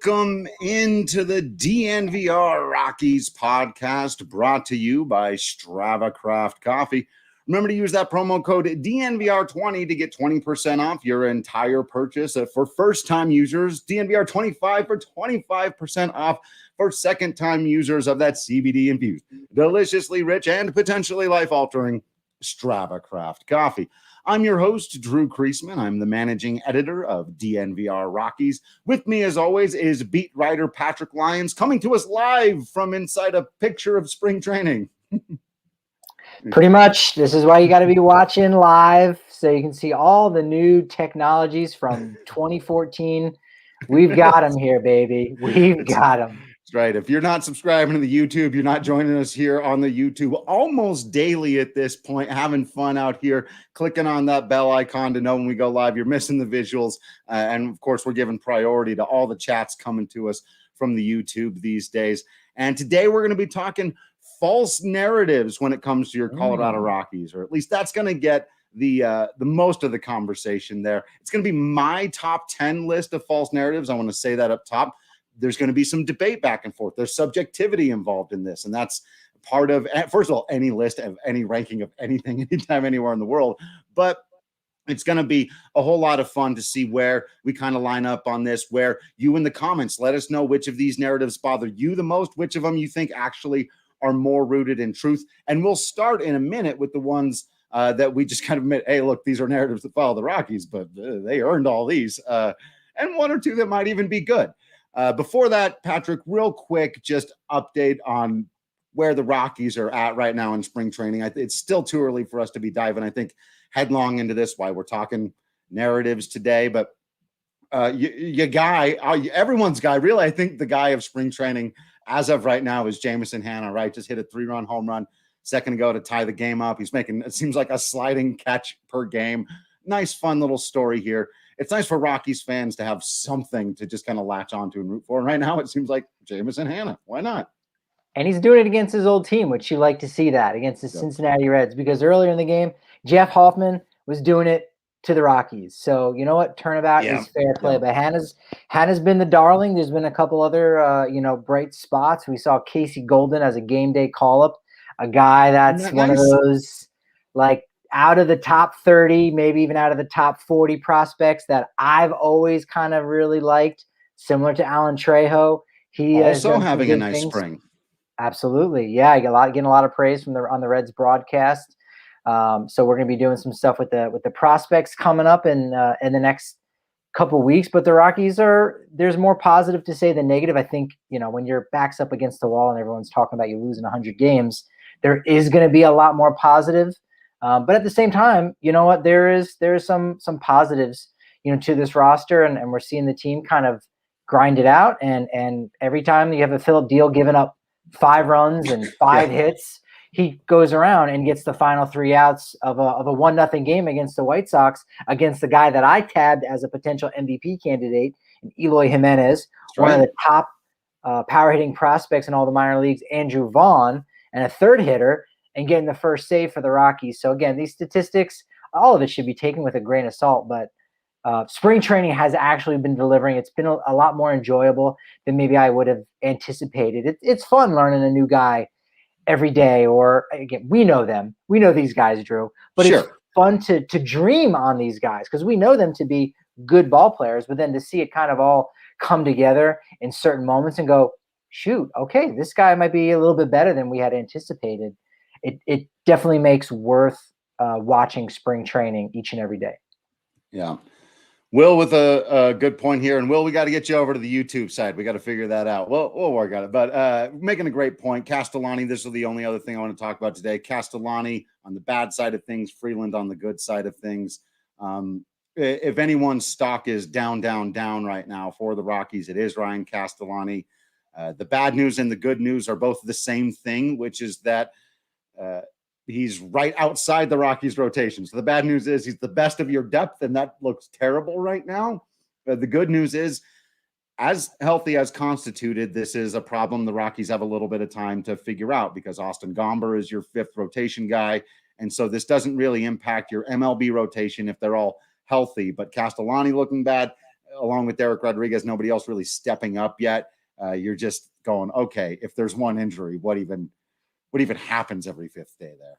Welcome into the DNVR Rockies podcast, brought to you by Strava Craft Coffee. Remember to use that promo code DNVR20 to get 20% off your entire purchase. For first-time users, DNVR25 for 25% off for second-time users of that CBD-infused, deliciously rich, and potentially life-altering Strava Craft Coffee. I'm your host, Drew Creasman. I'm the managing editor of DNVR Rockies. With me, as always, is beat writer Patrick Lyons, coming to us live from inside a picture of spring training. Pretty much. This is why you got to be watching live, so you can see all the new technologies from 2014. We've got them here, baby. We've got them. That's right. If you're not subscribing to the YouTube, you're not joining us here on the YouTube almost daily at this point, having fun out here, clicking on that bell icon to know when we go live. You're missing the visuals. And of course, we're giving priority to all the chats coming to us from the YouTube these days. And today we're going to be talking false narratives when it comes to your Colorado Rockies, or at least that's going to get the most of the conversation there. It's going to be my top 10 list of false narratives. I want to say that up top. There's going to be some debate back and forth. There's subjectivity involved in this. And that's part of, first of all, any list of any ranking of anything, anytime, anywhere in the world. But it's going to be a whole lot of fun to see where we kind of line up on this, where you in the comments, let us know which of these narratives bother you the most, which of them you think actually are more rooted in truth. And we'll start in a minute with the ones that we just kind of admit, hey, look, these are narratives that follow the Rockies, but they earned all these. And one or two that might even be good. Before that, Patrick, real quick, just update on where the Rockies are at right now in spring training. It's still too early for us to be diving, I think, headlong into this, why we're talking narratives today. But your guy, everyone's guy, really, I think the guy of spring training as of right now is Jameson Hanna, right? Just hit a 3-run home run second ago to tie the game up. He's making, it seems like, a sliding catch per game. Nice, fun little story here. It's nice for Rockies fans to have something to just kind of latch onto and root for. And right now it seems like Jameson Hanna. Why not? And he's doing it against his old team, which you like to see that, against the Cincinnati Reds, because earlier in the game, Jeff Hoffman was doing it to the Rockies. So you know what? Turnabout is fair play. But Hanna's been the darling. There's been a couple other bright spots. We saw Casey Golden as a game day call-up, a guy that's one of those like out of the top 30, maybe even out of the top 40 prospects that I've always kind of really liked, similar to Alan Trejo. He also having a nice spring. Absolutely. Yeah, getting a lot of praise from on the Reds broadcast. So we're going to be doing some stuff with the prospects coming up in the next couple weeks. But the Rockies there's more positive to say than negative. I think, when your back's up against the wall and everyone's talking about you losing 100 games, there is going to be a lot more positive. But at the same time, you know what? There is some positives, to this roster, and we're seeing the team kind of grind it out. And every time you have a Philip Deal giving up 5 runs and 5 hits, he goes around and gets the final 3 outs of a 1-0 game against the White Sox, against the guy that I tabbed as a potential MVP candidate, Eloy Jimenez, one of the top power hitting prospects in all the minor leagues, Andrew Vaughn, and a third hitter, and getting the first save for the Rockies. So again, these statistics, all of it should be taken with a grain of salt, but spring training has actually been delivering. It's been a lot more enjoyable than maybe I would have anticipated. It's fun learning a new guy every day, or again, we know them. We know these guys, Drew, but it's fun to dream on these guys because we know them to be good ball players, but then to see it kind of all come together in certain moments and go, shoot, okay, this guy might be a little bit better than we had anticipated. It definitely makes worth watching spring training each and every day. Yeah. Will with a good point here. And Will, we got to get you over to the YouTube side. We got to figure that out. We'll work on it. But making a great point. Castellani, this is the only other thing I want to talk about today. Castellani on the bad side of things, Freeland on the good side of things. If anyone's stock is down right now for the Rockies, it is Ryan Castellani. The bad news and the good news are both the same thing, which is that he's right outside the Rockies rotation. So the bad news is he's the best of your depth, and that looks terrible right now. The good news is, as healthy as constituted, this is a problem the Rockies have a little bit of time to figure out, because Austin Gomber is your 5th rotation guy. And so this doesn't really impact your MLB rotation if they're all healthy. But Castellani looking bad, along with Derek Rodriguez, nobody else really stepping up yet. You're just going, okay, if there's one injury, what even happens every fifth day there?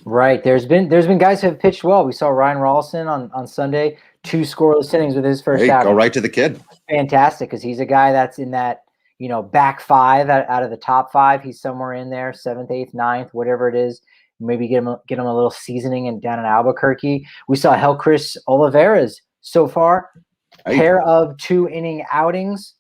Right. There's been guys who have pitched well. We saw Ryan Rawlston on Sunday, 2 scoreless innings with his first outing. Go right to the kid. Fantastic, because he's a guy that's in that, back 5 out of the top 5. He's somewhere in there, 7th, 8th, 9th, whatever it is. Maybe get him a little seasoning and down in Albuquerque. We saw Helcris Olivares so far, pair of 2-inning outings.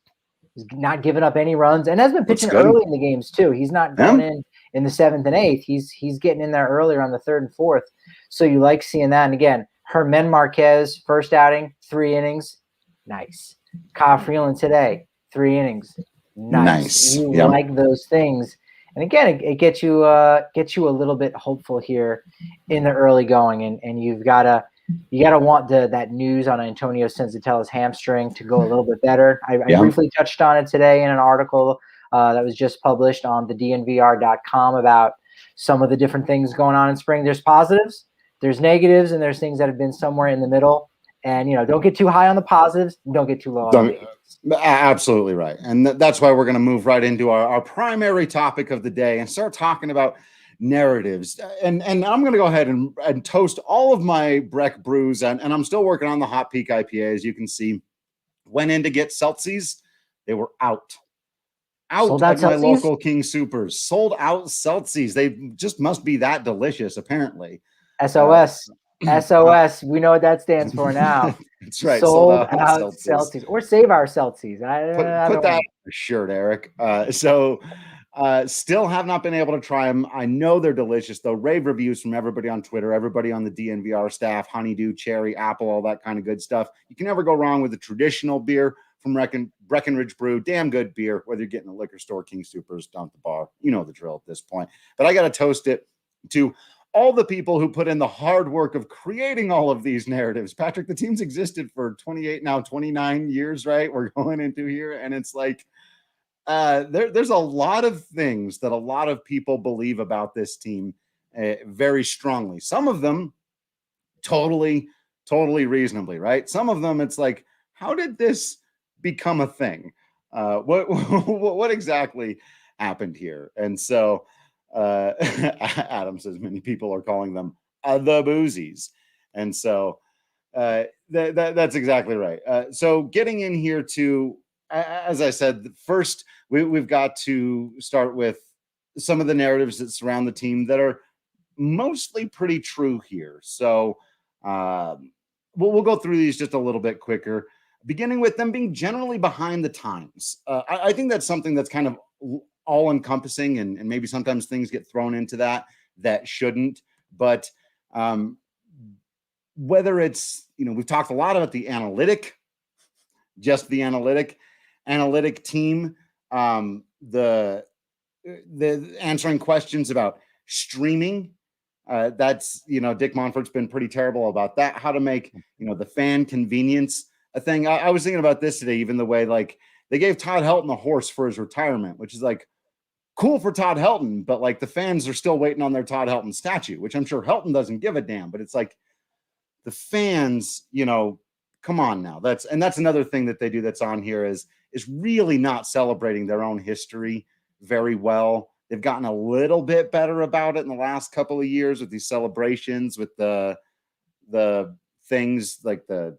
He's not giving up any runs and has been pitching early in the games too. He's not going in the 7th and 8th. He's getting in there earlier on the 3rd and 4th. So you like seeing that. And again, Herman Marquez, first outing, 3 innings. Nice. Kyle Freeland today, 3 innings. Nice. You like those things. And again, it gets you a little bit hopeful here in the early going. And you gotta want that news on Antonio Senzatella's hamstring to go a little bit better. I briefly touched on it today in an article that was just published on the DNVR.com about some of the different things going on in spring. There's positives, there's negatives, and there's things that have been somewhere in the middle. And, don't get too high on the positives, don't get too low on the negatives. Absolutely right. And that's why we're going to move right into our primary topic of the day and start talking about narratives. And I'm going to go ahead and toast all of my Breck brews. And I'm still working on the Hot Peak IPA, as you can see. Went in to get Celsius. They were out at my local King Supers. Sold out Celsius. They just must be that delicious, apparently. SOS. SOS. We know what that stands for now. That's right. Sold out Celsius. Or save our Celsius. Put that on your shirt, Eric. Still have not been able to try them. I know they're delicious, though. Rave reviews from everybody on Twitter, everybody on the DNVR staff, honeydew, cherry, apple, all that kind of good stuff. You can never go wrong with a traditional beer from Breckenridge Brew. Damn good beer, whether you're getting a liquor store, King Supers, down at the bar. You know the drill at this point. But I got to toast it to all the people who put in the hard work of creating all of these narratives. Patrick, the team's existed for 29 years, right? We're going into here, and it's like there's a lot of things that a lot of people believe about this team very strongly. Some of them totally reasonably, right? Some of them it's like, how did this become a thing? What exactly happened here? And so Adam says many people are calling them the Boozies. And so that's exactly right. So getting in here to, as I said, first we've got to start with some of the narratives that surround the team that are mostly pretty true here. So we'll go through these just a little bit quicker, beginning with them being generally behind the times. I think that's something that's kind of all-encompassing, and maybe sometimes things get thrown into that shouldn't. But whether it's, we've talked a lot about the analytic team, the answering questions about streaming. That's, Dick Monfort's been pretty terrible about that, how to make, the fan convenience a thing. I was thinking about this today, even the way, like, they gave Todd Helton a horse for his retirement, which is like cool for Todd Helton, but like the fans are still waiting on their Todd Helton statue, which I'm sure Helton doesn't give a damn, but it's like the fans, come on now. That's another thing that they do that's on here is really not celebrating their own history very well. They've gotten a little bit better about it in the last couple of years with these celebrations, with the things like the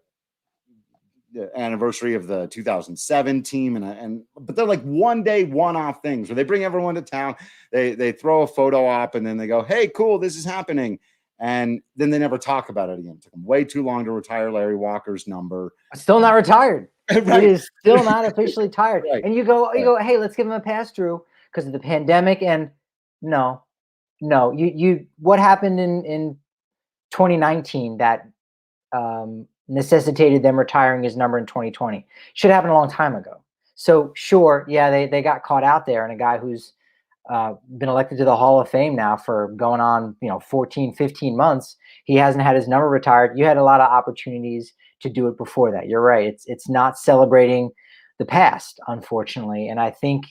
anniversary of the 2007 team, but they're like one-off things where they bring everyone to town, they throw a photo op, and then they go, hey, cool, this is happening, and then they never talk about it again. It took them way too long to retire Larry Walker's number. Still not retired. Right. It is still not officially tired. Right. And you go, hey, let's give him a pass, Drew, because of the pandemic. And no, you what happened in 2019 that necessitated them retiring his number in 2020 should have happened a long time ago. So sure, yeah, they got caught out there, and a guy who's been elected to the Hall of Fame now for going on 14, 15 months, he hasn't had his number retired. You had a lot of opportunities to do it before that. You're right. It's not celebrating the past, unfortunately. And I think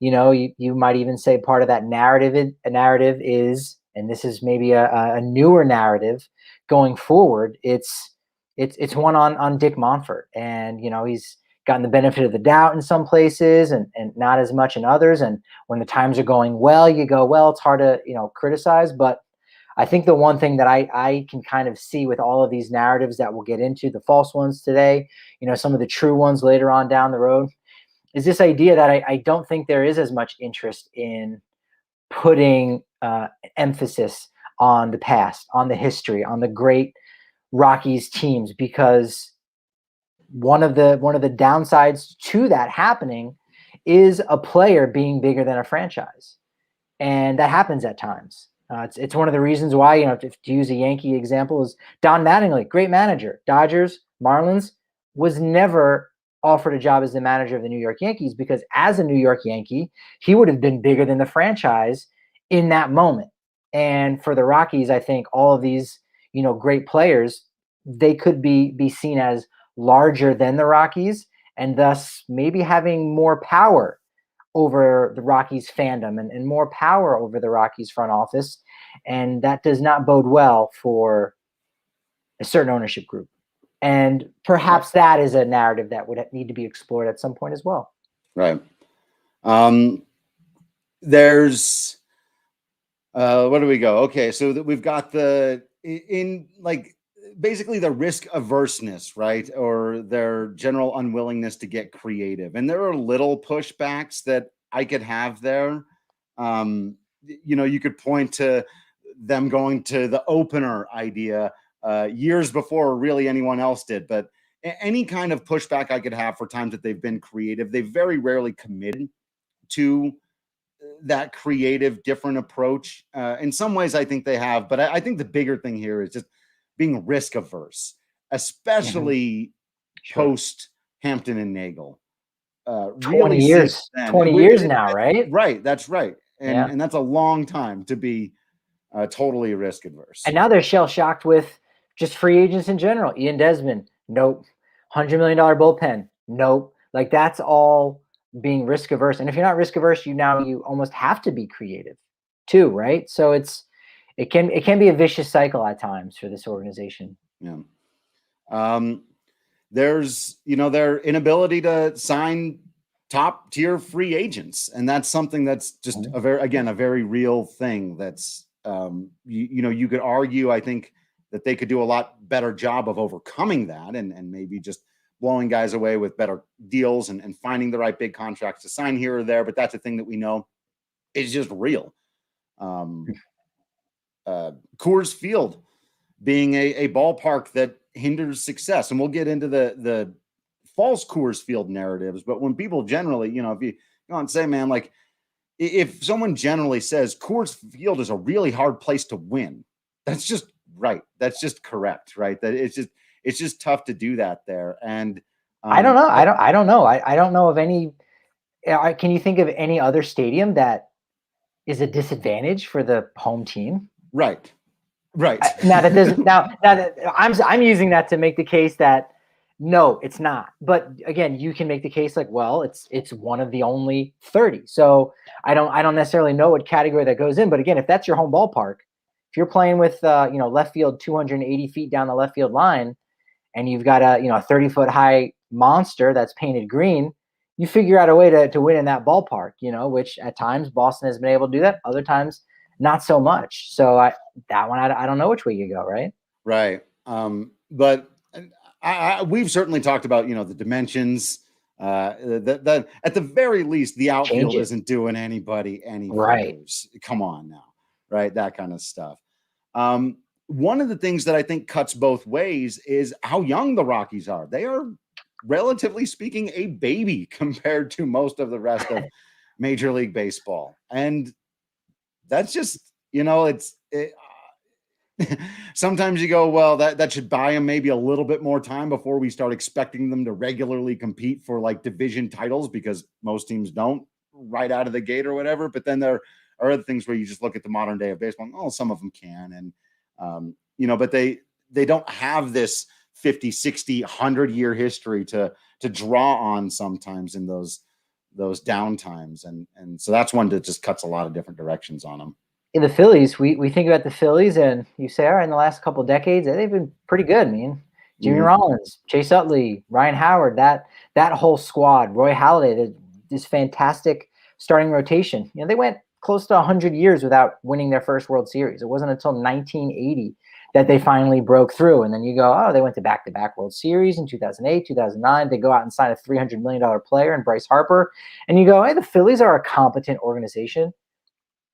you might even say part of that narrative is, and this is maybe a newer narrative going forward, it's it's one on Dick Monfort, and he's gotten the benefit of the doubt in some places and not as much in others. And when the times are going well, you go, well, it's hard to criticize. But I think the one thing that I can kind of see with all of these narratives that we'll get into, the false ones today, some of the true ones later on down the road, is this idea that I don't think there is as much interest in putting emphasis on the past, on the history, on the great Rockies teams, because one of the downsides to that happening is a player being bigger than a franchise, and that happens at times. It's one of the reasons why, if to use a Yankee example, is Don Mattingly, great manager, Dodgers, Marlins, was never offered a job as the manager of the New York Yankees, because as a New York Yankee, he would have been bigger than the franchise in that moment. And for the Rockies, I think all of these, great players, they could be seen as larger than the Rockies, and thus maybe having more power over the Rockies fandom and more power over the Rockies front office. And that does not bode well for a certain ownership group. And perhaps that is a narrative that would need to be explored at some point as well. Right. There's where do we go? Okay, so that we've got basically the risk averseness, right? Or their general unwillingness to get creative. And there are little pushbacks that I could have there. You could point to them going to the opener idea years before really anyone else did. But any kind of pushback I could have for times that they've been creative, they very rarely committed to that creative, different approach. In some ways, I think they have. But I think the bigger thing here is just being risk averse, especially post Hampton and Nagel. 20 years, 20 years now, right? Right. That's right. And that's a long time to be totally risk adverse. And now they're shell shocked with just free agents in general. Ian Desmond, nope. $100 million bullpen, nope. Like, that's all being risk averse. And if you're not risk averse, you almost have to be creative too, right? So it can be a vicious cycle at times for this organization. Yeah. There's, their inability to sign top tier free agents. And that's something that's just a very real thing. That's, you could argue, I think, that they could do a lot better job of overcoming that and maybe just blowing guys away with better deals and finding the right big contracts to sign here or there. But that's a thing that we know is just real. Coors Field being a ballpark that hinders success. And we'll get into the false Coors Field narratives. But when people generally, if you go and say, man, like, if someone generally says Coors Field is a really hard place to win, that's just right. That's just correct, right? That it's just tough to do that there. And I don't know. I don't know. I don't know of any. Can you think of any other stadium that is a disadvantage for the home team? Right. Now that I'm using that to make the case that no, it's not. But again, you can make the case like, well, it's one of the only 30. So I don't necessarily know what category that goes in. But again, if that's your home ballpark, if you're playing with left field 280 feet down the left field line, and you've got a 30-foot high monster that's painted green, you figure out a way to win in that ballpark. Which at times Boston has been able to do that. Other times, not so much. So I don't know which way you go. Right. Right. But we've certainly talked about, the dimensions, that at the very least, the outfield isn't doing anybody any favors. Come on now. Right. That kind of stuff. One of the things that I think cuts both ways is how young the Rockies are. They are, relatively speaking, a baby compared to most of the rest of Major League Baseball. And that's just, sometimes you go, well, that should buy them maybe a little bit more time before we start expecting them to regularly compete for like division titles, because most teams don't right out of the gate or whatever. But then there are other things where you just look at the modern day of baseball. Oh, some of them can. And, but they don't have this 50, 60, 100-year history to draw on sometimes in those down times. And so that's one that just cuts a lot of different directions on them. In the Phillies, we think about the Phillies and you say, all right, in the last couple of decades, they've been pretty good. I mean, Jimmy Rollins, Chase Utley, Ryan Howard, that whole squad, Roy Halladay, this fantastic starting rotation. They went close to 100 years without winning their first World Series. It wasn't until 1980 that they finally broke through. And then you go, oh, they went to back-to-back World Series in 2008, 2009. They go out and sign a $300 million player in Bryce Harper. And you go, hey, the Phillies are a competent organization.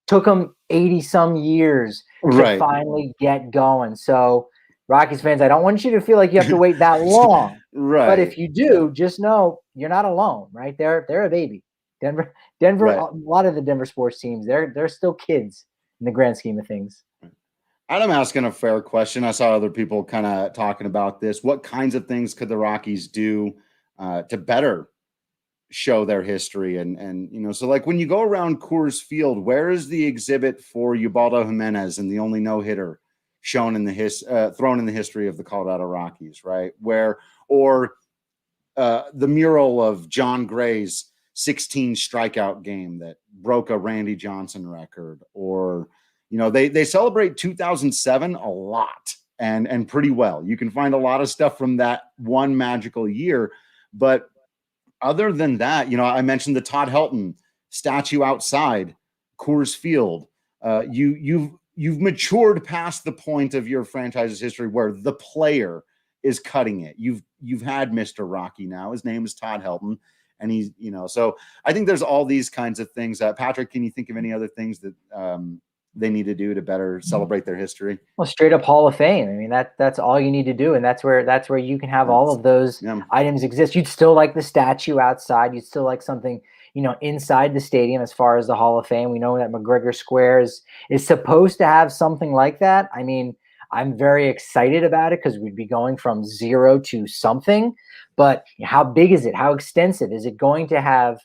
Took them 80-some years to finally get going. So, Rockies fans, I don't want you to feel like you have to wait that long. Right. But if you do, just know you're not alone, right? They're a baby. Denver, right. A lot of the Denver sports teams, they're still kids in the grand scheme of things. I'm asking a fair question. I saw other people kind of talking about this. What kinds of things could the Rockies do to better show their history? And so like when you go around Coors Field, where is the exhibit for Ubaldo Jimenez and the only no-hitter shown in the thrown in the history of the Colorado Rockies, right? Or the mural of John Gray's 16 strikeout game that broke a Randy Johnson record, or they celebrate 2007 a lot and pretty well. You can find a lot of stuff from that one magical year, but other than that, I mentioned the Todd Helton statue outside Coors Field. You've matured past the point of your franchise's history where the player is cutting it. You've had Mr. Rocky now. His name is Todd Helton. And he's, so I think there's all these kinds of things. Patrick, can you think of any other things that they need to do to better celebrate their history? Well, straight up Hall of Fame. I mean, that's all you need to do. And that's where you can have all of those items exist. You'd still like the statue outside. You'd still like something, inside the stadium as far as the Hall of Fame. We know that McGregor Square is supposed to have something like that. I mean, I'm very excited about it because we'd be going from zero to something. But how big is it? How extensive? Is it going to have,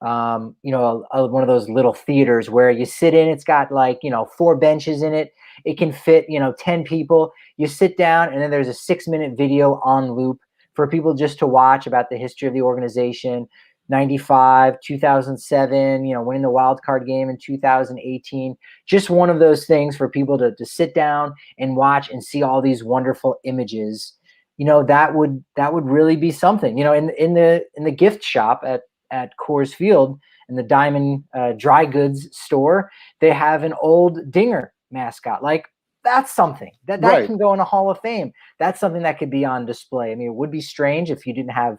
one of those little theaters where you sit in? It's got 4 benches in it. It can fit, 10 people. You sit down, and then there's a 6-minute video on loop for people just to watch about the history of the organization. 95, 2007, winning the wild card game in 2018. Just one of those things for people to sit down and watch and see all these wonderful images. That would really be something. In the gift shop at Coors Field, in the Diamond Dry Goods store, they have an old Dinger mascot. Like, that's something that can go in a Hall of Fame. That's something that could be on display. I mean, it would be strange if you didn't have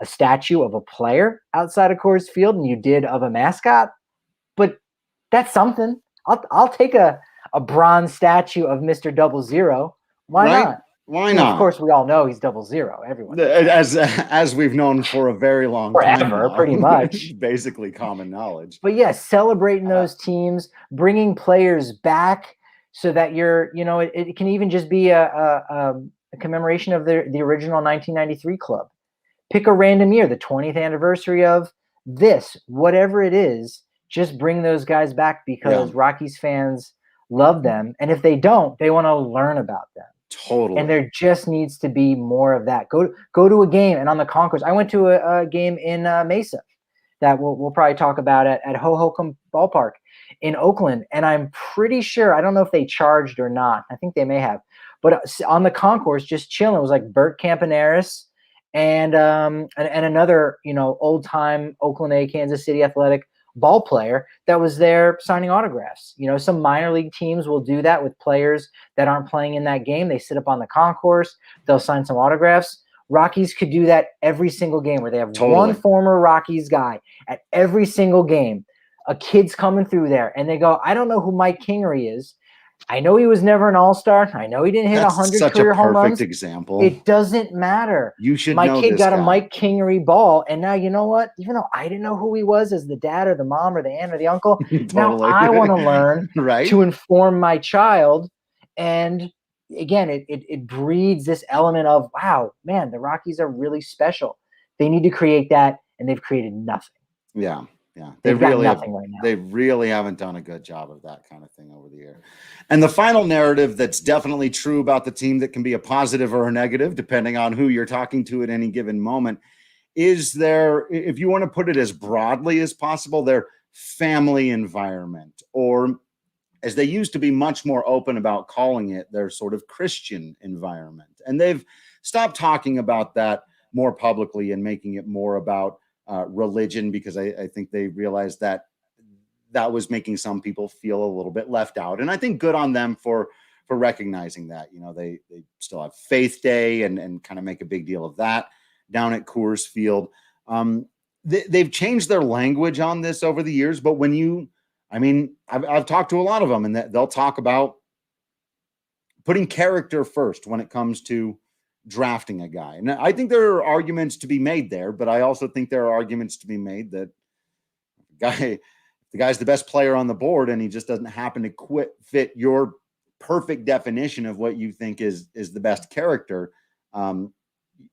a statue of a player outside of Coors Field and you did of a mascot, but that's something. I'll take a bronze statue of Mr. 00. Why not? Why not? Of course, we all know he's 00. Everyone, as we've known for a very long time, forever, pretty much, basically common knowledge. But yes, celebrating those teams, bringing players back, so that it can even just be a commemoration of the original 1993 club. Pick a random year, the 20th anniversary of this, whatever it is. Just bring those guys back because Rockies fans love them, and if they don't, they want to learn about them. Totally. And there just needs to be more of that. Go to a game. And on the concourse, I went to a game in Mesa that we'll probably talk about at Hohokam Ballpark in Oakland. And I'm pretty sure, I don't know if they charged or not. I think they may have. But on the concourse, just chilling, it was like Bert Campaneris and another, old-time Oakland A, Kansas City Athletic ball player that was there signing autographs. Some minor league teams will do that with players that aren't playing in that game. They sit up on the concourse, they'll sign some autographs. Rockies could do that every single game where they have one former Rockies guy at every single game. A kid's coming through there and they go, I don't know who Mike Kingery is. I know he was never an all-star. I know he didn't hit 100 career home runs. Perfect example. It doesn't matter. You should know My kid got guy. A Mike Kingery ball, and now you know what? Even though I didn't know who he was as the dad or the mom or the aunt or the uncle, now I want to learn to inform my child. And again, it breeds this element of, wow, man, the Rockies are really special. They need to create that, and they've created nothing. Yeah. Yeah, they've got nothing right now. They really haven't done a good job of that kind of thing over the year. And the final narrative that's definitely true about the team that can be a positive or a negative, depending on who you're talking to at any given moment, is their, if you want to put it as broadly as possible, their family environment, or as they used to be much more open about calling it, their sort of Christian environment. And they've stop talking about that more publicly and making it more about religion, because I think they realized that was making some people feel a little bit left out. And I think good on them for recognizing that. They still have Faith Day and kind of make a big deal of that down at Coors Field. They've changed their language on this over the years, but I've talked to a lot of them, and they'll talk about putting character first when it comes to drafting a guy. And I think there are arguments to be made there, but I also think there are arguments to be made that the guy's the best player on the board and he just doesn't happen to fit your perfect definition of what you think is the best character.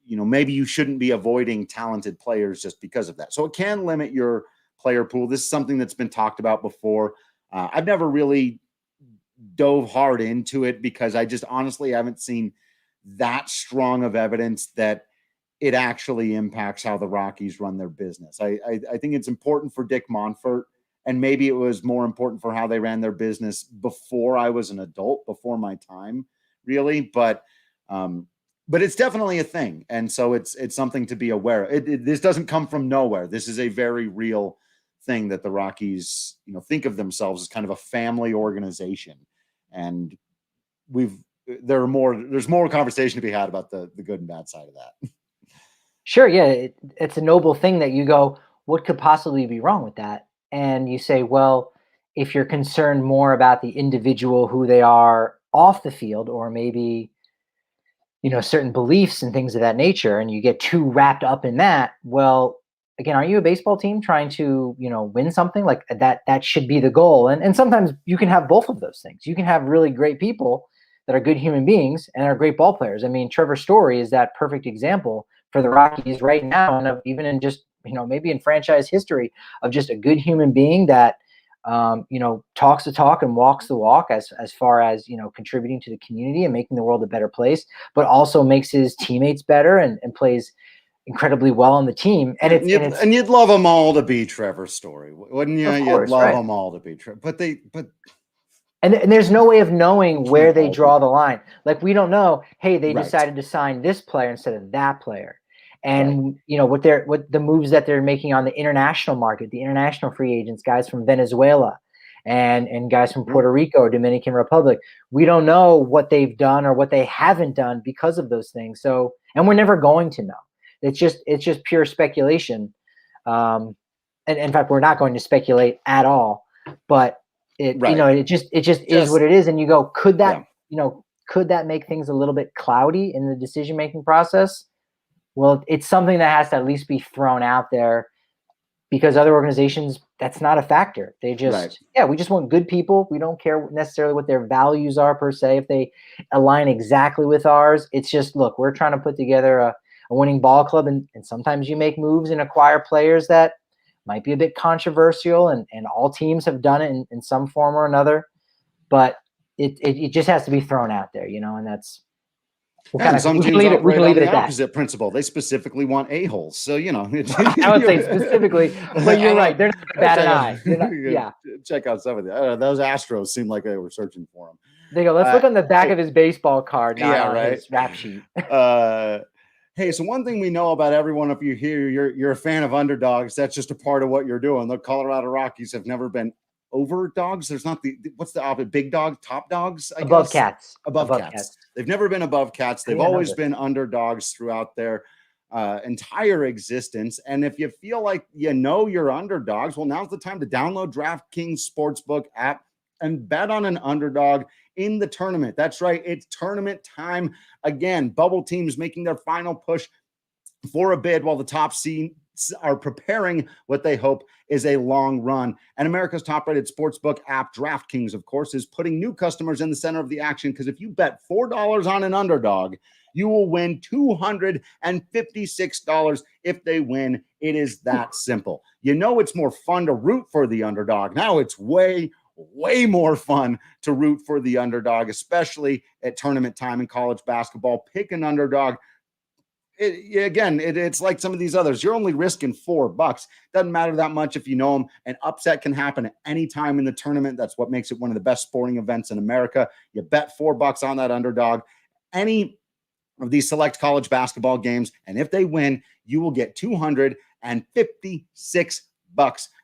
Maybe you shouldn't be avoiding talented players just because of that. So it can limit your player pool. This is something that's been talked about before. I've never really dove hard into it because I just honestly haven't seen that strong of evidence that it actually impacts how the Rockies run their business. I think it's important for Dick Monfort, and maybe it was more important for how they ran their business before I was an adult, before my time, really. But it's definitely a thing, and so it's something to be aware of. This doesn't come from nowhere. This is a very real thing that the Rockies, think of themselves as kind of a family organization, and there's more conversation to be had about the good and bad side of that. Sure. Yeah. It's a noble thing that you go, what could possibly be wrong with that? And you say, well, if you're concerned more about the individual, who they are off the field, or maybe, certain beliefs and things of that nature, and you get too wrapped up in that, well, again, are you a baseball team trying to, win something like that? That should be the goal. And sometimes you can have both of those things. You can have really great people that are good human beings and are great ball players. I mean, Trevor Story is that perfect example for the Rockies right now, and even in just, maybe in franchise history, of just a good human being that, talks the talk and walks the walk as far as, contributing to the community and making the world a better place, but also makes his teammates better and plays incredibly well on the team. And you'd love them all to be Trevor Story, wouldn't you? Of course, you'd love them all to be Trevor, but and there's no way of knowing where they draw the line. Like, we don't know, hey, they decided to sign this player instead of that player. And, what the moves that they're making on the international market, the international free agents, guys from Venezuela and guys from Puerto Rico or Dominican Republic, we don't know what they've done or what they haven't done because of those things. So, and we're never going to know. It's just pure speculation. And in fact, we're not going to speculate at all, but it just is what it is. And you go, could that make things a little bit cloudy in the decision-making process? Well, it's something that has to at least be thrown out there, because other organizations, that's not a factor. They just, we just want good people. We don't care necessarily what their values are per se, if they align exactly with ours. It's just, look, we're trying to put together a winning ball club, and sometimes you make moves and acquire players that might be a bit controversial, and all teams have done it in some form or another, but it just has to be thrown out there, and that's, we can leave it at that. Opposite principle. They specifically want a-holes. So, I would say specifically, but you're right. They're not bad an eye. Check out some of the, those Astros seem like they were searching for him. They go, let's look on the back of his baseball card, not on his rap sheet. Hey, so one thing we know about everyone, if you hear you're a fan of underdogs, that's just a part of what you're doing. The Colorado Rockies have never been over dogs. There's not what's the opposite? Big dog, top dogs, above cats. Above cats. They've never been above cats. They've always been underdogs throughout their entire existence. And if you feel like you're underdogs, well, now's the time to download DraftKings Sportsbook app and bet on an underdog in the tournament. That's right. It's tournament time again. Bubble teams making their final push for a bid, while the top seeds are preparing what they hope is a long run. And America's top-rated sportsbook app, DraftKings, of course, is putting new customers in the center of the action, because if you bet $4 on an underdog, you will win $256 if they win. It is that simple. It's more fun to root for the underdog. Now it's way more fun to root for the underdog, especially at tournament time in college basketball. Pick an underdog. It's like some of these others. You're only risking $4. Doesn't matter that much if you know them. An upset can happen at any time in the tournament. That's what makes it one of the best sporting events in America. You bet $4 on that underdog. Any of these select college basketball games. And if they win, you will get $256.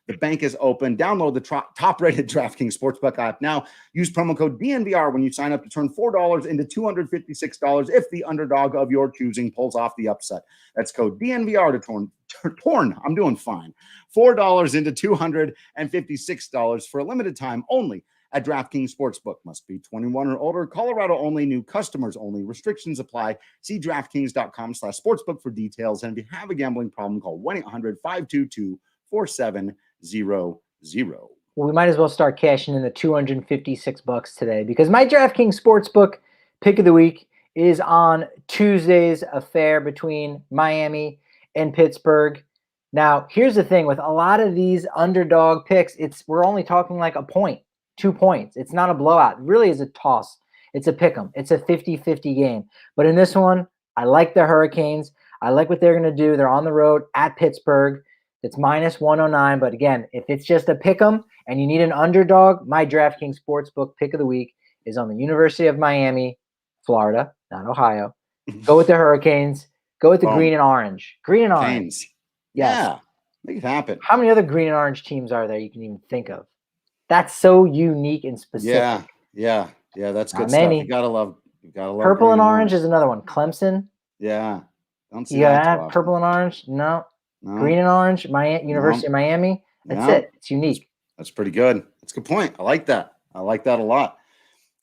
The bank is open. Download the top-rated DraftKings Sportsbook app now. Use promo code DNVR when you sign up to turn $4 into $256 if the underdog of your choosing pulls off the upset. That's code DNVR to torn. I'm doing fine. $4 into $256 for a limited time only at DraftKings Sportsbook. Must be 21 or older. Colorado only. New customers only. Restrictions apply. See DraftKings.com/sportsbook for details. And if you have a gambling problem, call 1-800-522-4700. Well, we might as well start cashing in the $256 today, because my DraftKings Sportsbook pick of the week is on Tuesday's affair between Miami and Pittsburgh. Now, here's the thing with a lot of these underdog picks, we're only talking like a point, 2 points. It's not a blowout. It really is a toss. It's a pick 'em. It's a 50-50 game. But in this one, I like the Hurricanes. I like what they're going to do. They're on the road at Pittsburgh. It's minus 109. But again, if it's just a pick 'em and you need an underdog, my DraftKings Sportsbook pick of the week is on the University of Miami, Florida, not Ohio. Go with the Hurricanes. Go with the green and orange. Green and orange. Canes. Yes. Yeah, make it happen. How many other green and orange teams are there you can even think of? That's so unique and specific. Yeah. That's good Not many. stuff. You gotta love. Purple and orange is another one. Clemson. Yeah, don't see You that. got purple and orange? No. Green and orange. University of Miami. That's it. It's unique. That's pretty good. That's a good point. I like that. I like that a lot.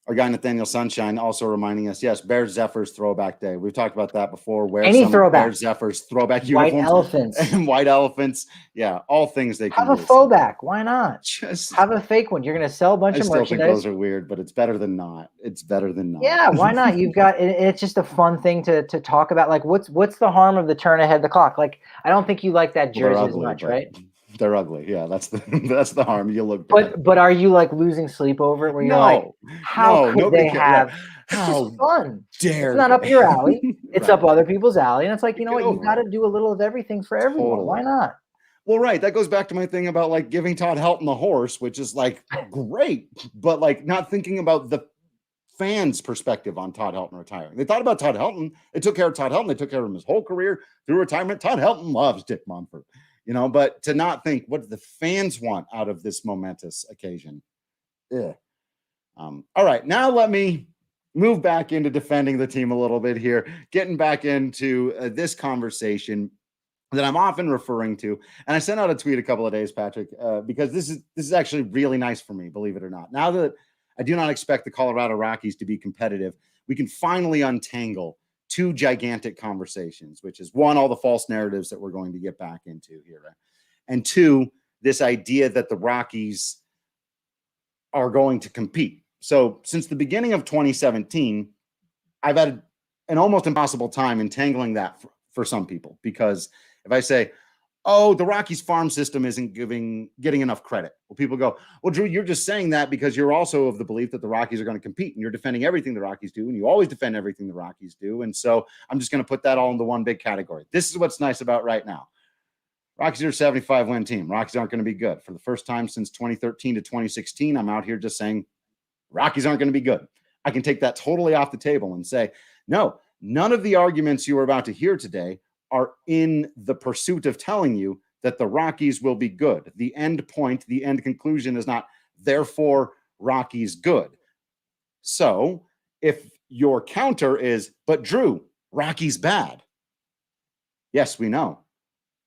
Our guy Nathaniel Sunshine also reminding us, yes, Bears Zephyrs throwback day. We've talked about that before. Wear any some throwback. Bears Zephyrs throwback White uniforms. elephants. And white elephants. Yeah, all things they can have a faux back. Why not? Just have a fake one. You're going to sell a bunch of merchandise. I still think those are weird, but it's better than not. It's better than not. Yeah, why not? You've got it's just a fun thing to talk about. Like, what's the harm of the turn ahead the clock? Like, I don't think you like that jersey as much, right? They're ugly. Yeah, that's the harm. You look bad. But are you like losing sleep over it where you're like, how could they have how fun? It's not up your alley. It's up other people's alley. And it's like, you know what? You got to do a little of everything for everyone. Totally. Why not? Well, right. That goes back to my thing about like giving Todd Helton the horse, which is like great, but like not thinking about the fans' perspective on Todd Helton retiring. They thought about Todd Helton. They took care of Todd Helton. They took care of him his whole career through retirement. Todd Helton loves Dick Monfort. But to not think, what do the fans want out of this momentous occasion? All right, now let me move back into defending the team a little bit here, getting back into this conversation that I'm often referring to. And I sent out a tweet a couple of days, Patrick, because this is actually really nice for me, believe it or not. Now that I do not expect the Colorado Rockies to be competitive, we can finally untangle two gigantic conversations, which is one, all the false narratives that we're going to get back into here. And two, this idea that the Rockies are going to compete. So since the beginning of 2017, I've had an almost impossible time entangling that for some people, because if I say, oh, the Rockies farm system isn't getting enough credit. Well, people go, well, Drew, you're just saying that because you're also of the belief that the Rockies are going to compete, and you're defending everything the Rockies do, and you always defend everything the Rockies do. And so I'm just going to put that all into one big category. This is what's nice about right now. Rockies are a 75-win team. Rockies aren't going to be good. For the first time since 2013 to 2016, I'm out here just saying Rockies aren't going to be good. I can take that totally off the table and say, no, none of the arguments you are about to hear today are in the pursuit of telling you that the Rockies will be good. The end point, the end conclusion is not, therefore, Rockies good. So if your counter is, but Drew, Rockies bad. Yes, we know.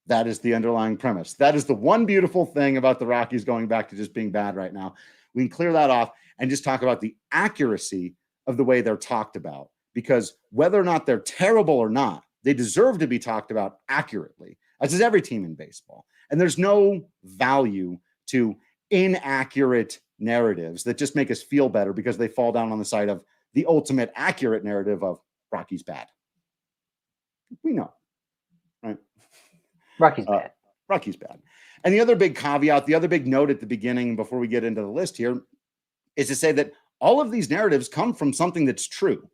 That is the underlying premise. That is the one beautiful thing about the Rockies going back to just being bad right now. We can clear that off and just talk about the accuracy of the way they're talked about, because whether or not they're terrible or not, they deserve to be talked about accurately, as does every team in baseball. And there's no value to inaccurate narratives that just make us feel better because they fall down on the side of the ultimate accurate narrative of Rockies bad. We know, right? Rockies bad. Rockies bad. And the other big caveat, the other big note at the beginning before we get into the list here is to say that all of these narratives come from something that's true.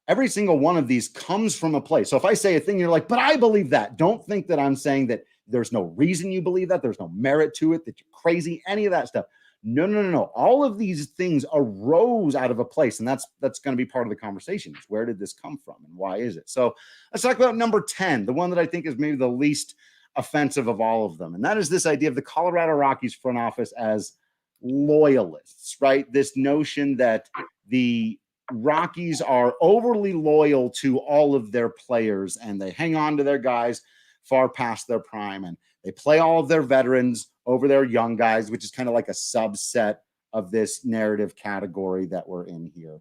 Every single one of these comes from a place. So if I say a thing, you're like, but I believe that. Don't think that I'm saying that there's no reason you believe that. There's no merit to it, that you're crazy, any of that stuff. No. All of these things arose out of a place, and that's going to be part of the conversation. Is where did this come from, and why is it? So let's talk about number 10, the one that I think is maybe the least offensive of all of them, and that is this idea of the Colorado Rockies front office as loyalists, right? This notion that the Rockies are overly loyal to all of their players, and they hang on to their guys far past their prime, and they play all of their veterans over their young guys, which is kind of like a subset of this narrative category that we're in here.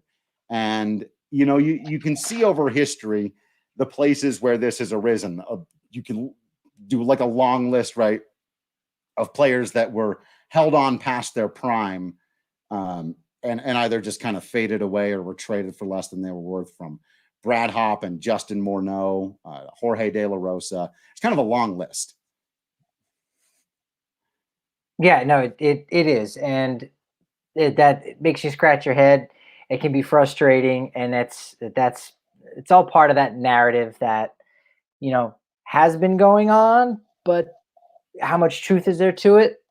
And, you can see over history the places where this has arisen. You can do like a long list, right, of players that were held on past their prime, and either just kind of faded away or were traded for less than they were worth, from Brad Hopp and Justin Morneau, Jorge De La Rosa. It's kind of a long list. Yeah, no, it is. And it makes you scratch your head. It can be frustrating. And it's all part of that narrative that, has been going on, but how much truth is there to it?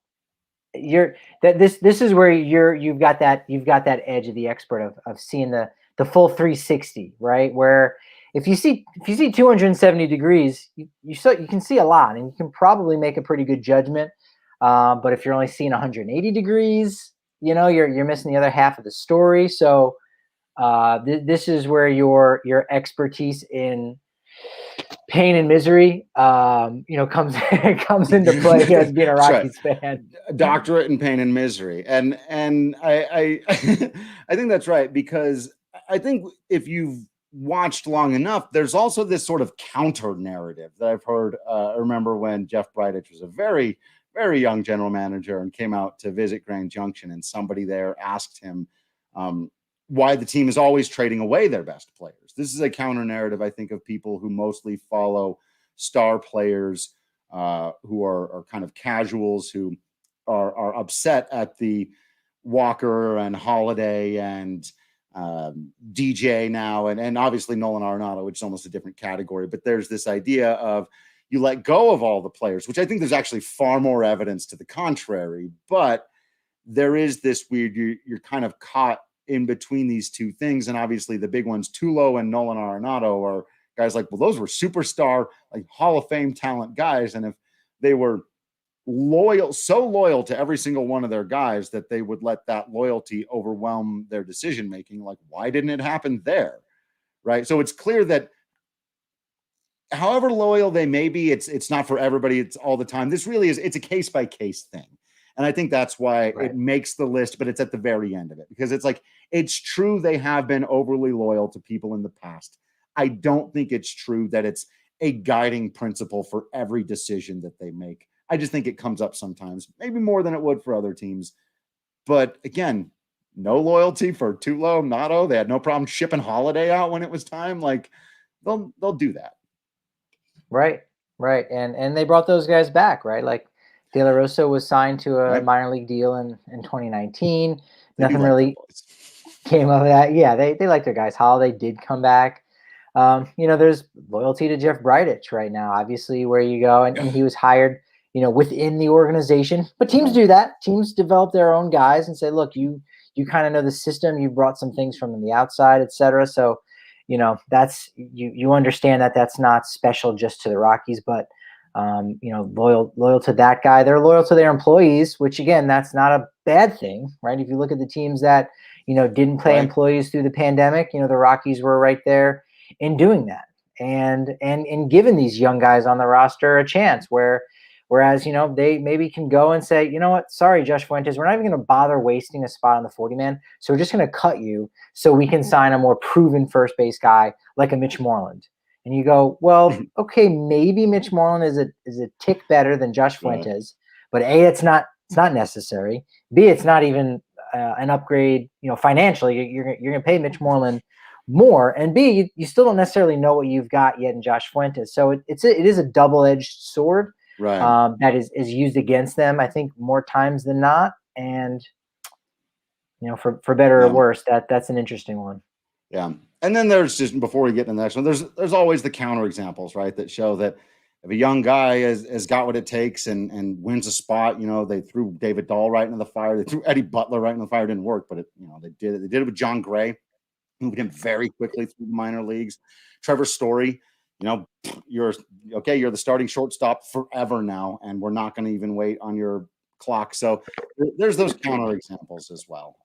This is where you've got that edge of the expert of seeing the full 360, right? Where if you see 270 degrees, you can see a lot, and you can probably make a pretty good judgment. But if you're only seeing 180 degrees, you're missing the other half of the story. So this is where your expertise in pain and misery, comes into play as being a Rockies fan. Doctorate in pain and misery, and I I think that's right, because I think if you've watched long enough, there's also this sort of counter narrative that I've heard. I remember when Jeff Bridich was a very, very young general manager and came out to visit Grand Junction, and somebody there asked him why the team is always trading away their best players. This is a counter narrative, I think, of people who mostly follow star players, who are kind of casuals, who are upset at the Walker and Holiday and DJ now, and obviously Nolan Arenado, which is almost a different category. But there's this idea of you let go of all the players, which I think there's actually far more evidence to the contrary. But there is this weird, you're kind of caught in between these two things. And obviously the big ones, Tulo and Nolan Arenado, are guys like, well, those were superstar, like Hall of Fame talent guys. And if they were so loyal to every single one of their guys that they would let that loyalty overwhelm their decision-making, like, why didn't it happen there? Right. So it's clear that however loyal they may be, it's not for everybody. It's all the time. This really is, it's a case-by-case thing. And I think that's why it makes the list, but it's at the very end of it, because it's like, it's true they have been overly loyal to people in the past. I don't think it's true that it's a guiding principle for every decision that they make. I just think it comes up sometimes, maybe more than it would for other teams. But again, no loyalty for Tulo, Nato. They had no problem shipping Holiday out when it was time. Like, they'll do that. Right. And they brought those guys back, right? Like, De La Rosa was signed to a minor league deal in 2019. Nothing really came of that. Yeah, they like their guys. Holiday did come back. There's loyalty to Jeff Bridich right now, obviously, where you go. And he was hired, within the organization. But teams do that. Teams develop their own guys and say, look, you kind of know the system. You brought some things from the outside, et cetera. So, that's you understand that that's not special just to the Rockies, but loyal to that guy. They're loyal to their employees, which again, that's not a bad thing, right? If you look at the teams that, didn't play employees through the pandemic, the Rockies were right there in doing that and giving these young guys on the roster a chance whereas, they maybe can go and say, you know what, sorry, Josh Fuentes, we're not even going to bother wasting a spot on the 40-man. So we're just going to cut you so we can sign a more proven first base guy like a Mitch Moreland. And you go, well, okay, maybe Mitch Moreland is a tick better than Josh Fuentes, but A, it's not necessary. B, it's not even an upgrade, financially. You're going to pay Mitch Moreland more, and B, you still don't necessarily know what you've got yet in Josh Fuentes. So it is a double-edged sword, right? That is used against them, I think, more times than not. And for better or worse, that's an interesting one. Yeah. And then there's just, before we get to the next one, there's always the counter examples, right? That show that if a young guy has got what it takes and wins a spot, they threw David Dahl right into the fire. They threw Eddie Butler right into the fire. It didn't work, but they did it. They did it with John Gray, moved him very quickly through the minor leagues. Trevor Story, you're the starting shortstop forever now, and we're not going to even wait on your clock. So there's those counter examples as well.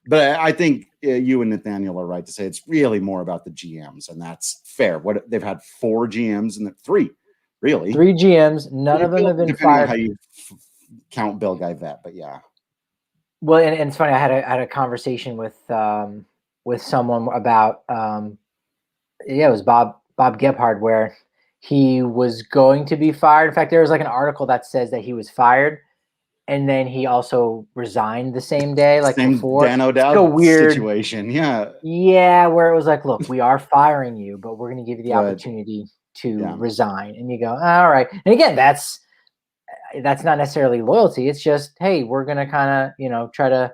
But I think you and Nathaniel are right to say it's really more about the GMs, and that's fair. What they've had 4 GMs and 3, really 3 GMs. None of them have been depending fired. on how you count Bill Guy Vet, but yeah. Well, and it's funny. I had a conversation with someone about it was Bob Gebhard, where he was going to be fired. In fact, there was like an article that says that he was fired, and then he also resigned the same day, like Same before. Dan O'Dowd a weird situation, yeah. Yeah, where it was like, look, we are firing you, but we're going to give you the opportunity to resign. And you go, all right. And again, that's not necessarily loyalty. It's just, hey, we're going to kind of, try to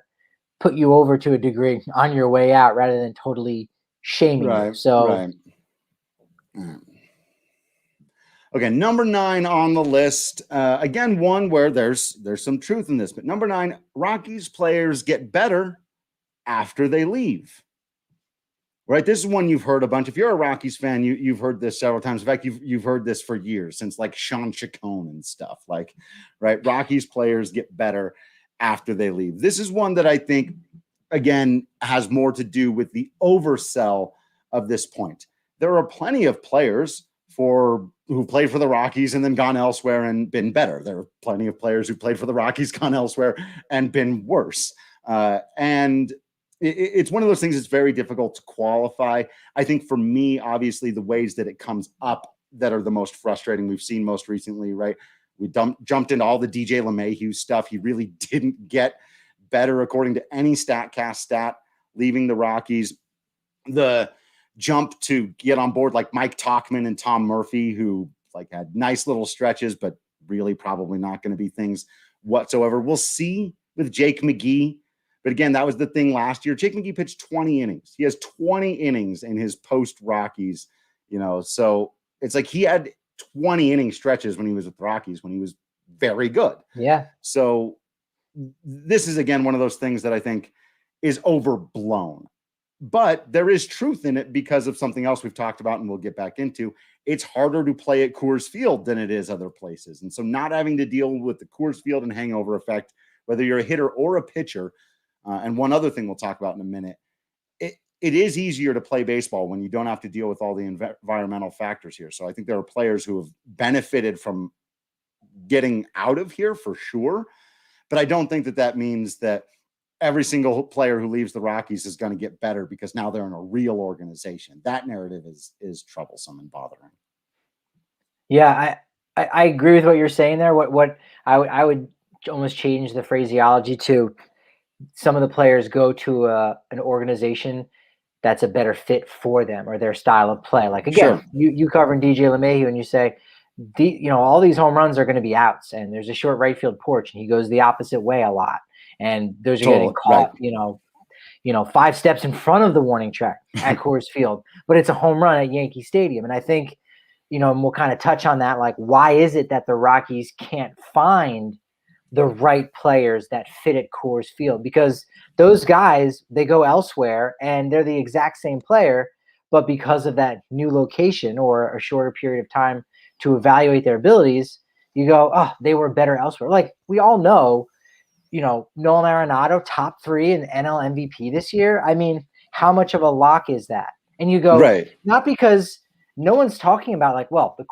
put you over to a degree on your way out rather than totally shaming you. So, Okay, number 9 on the list. Again, one where there's some truth in this, but number 9, Rockies players get better after they leave. Right, this is one you've heard a bunch. If you're a Rockies fan, you've heard this several times. In fact, you've heard this for years, since like Sean Chacon and stuff. Like, right, Rockies players get better after they leave. This is one that I think, again, has more to do with the oversell of this point. There are plenty of players who played for the Rockies and then gone elsewhere and been better. There are plenty of players who played for the Rockies, gone elsewhere, and been worse. And it's one of those things that's very difficult to qualify. I think for me, obviously, the ways that it comes up that are the most frustrating we've seen most recently, right? We jumped into all the DJ LeMahieu stuff. He really didn't get better, according to any StatCast stat, leaving the Rockies. The jump to get on board like Mike Tauchman and Tom Murphy, who like had nice little stretches, but really probably not going to be things whatsoever. We'll see with Jake McGee. But again, that was the thing last year. Jake McGee pitched 20 innings. He has 20 innings in his post-Rockies, so it's like he had 20 inning stretches when he was with the Rockies, when he was very good. Yeah. So this is, again, one of those things that I think is overblown. But there is truth in it because of something else we've talked about and we'll get back into. It's harder to play at Coors Field than it is other places. And so not having to deal with the Coors Field and hangover effect, whether you're a hitter or a pitcher, and one other thing we'll talk about in a minute, it is easier to play baseball when you don't have to deal with all the environmental factors here. So I think there are players who have benefited from getting out of here for sure. But I don't think that means that every single player who leaves the Rockies is going to get better because now they're in a real organization. That narrative is troublesome and bothering. Yeah, I agree with what you're saying there. What I would almost change the phraseology to some of the players go to an organization that's a better fit for them or their style of play. Like, again, sure. you covering DJ LeMahieu and you say, all these home runs are going to be outs and there's a short right field porch and he goes the opposite way a lot. And those are getting caught, right. 5 steps in front of the warning track at Coors Field, but it's a home run at Yankee Stadium. And I think, and we'll kind of touch on that. Like, why is it that the Rockies can't find the right players that fit at Coors Field? Because those guys, they go elsewhere and they're the exact same player, but because of that new location or a shorter period of time to evaluate their abilities, you go, oh, they were better elsewhere. Like, we all know, Nolan Arenado, top 3 in NL MVP this year. I mean, how much of a lock is that? And you go, right. Not because no one's talking about like, well, the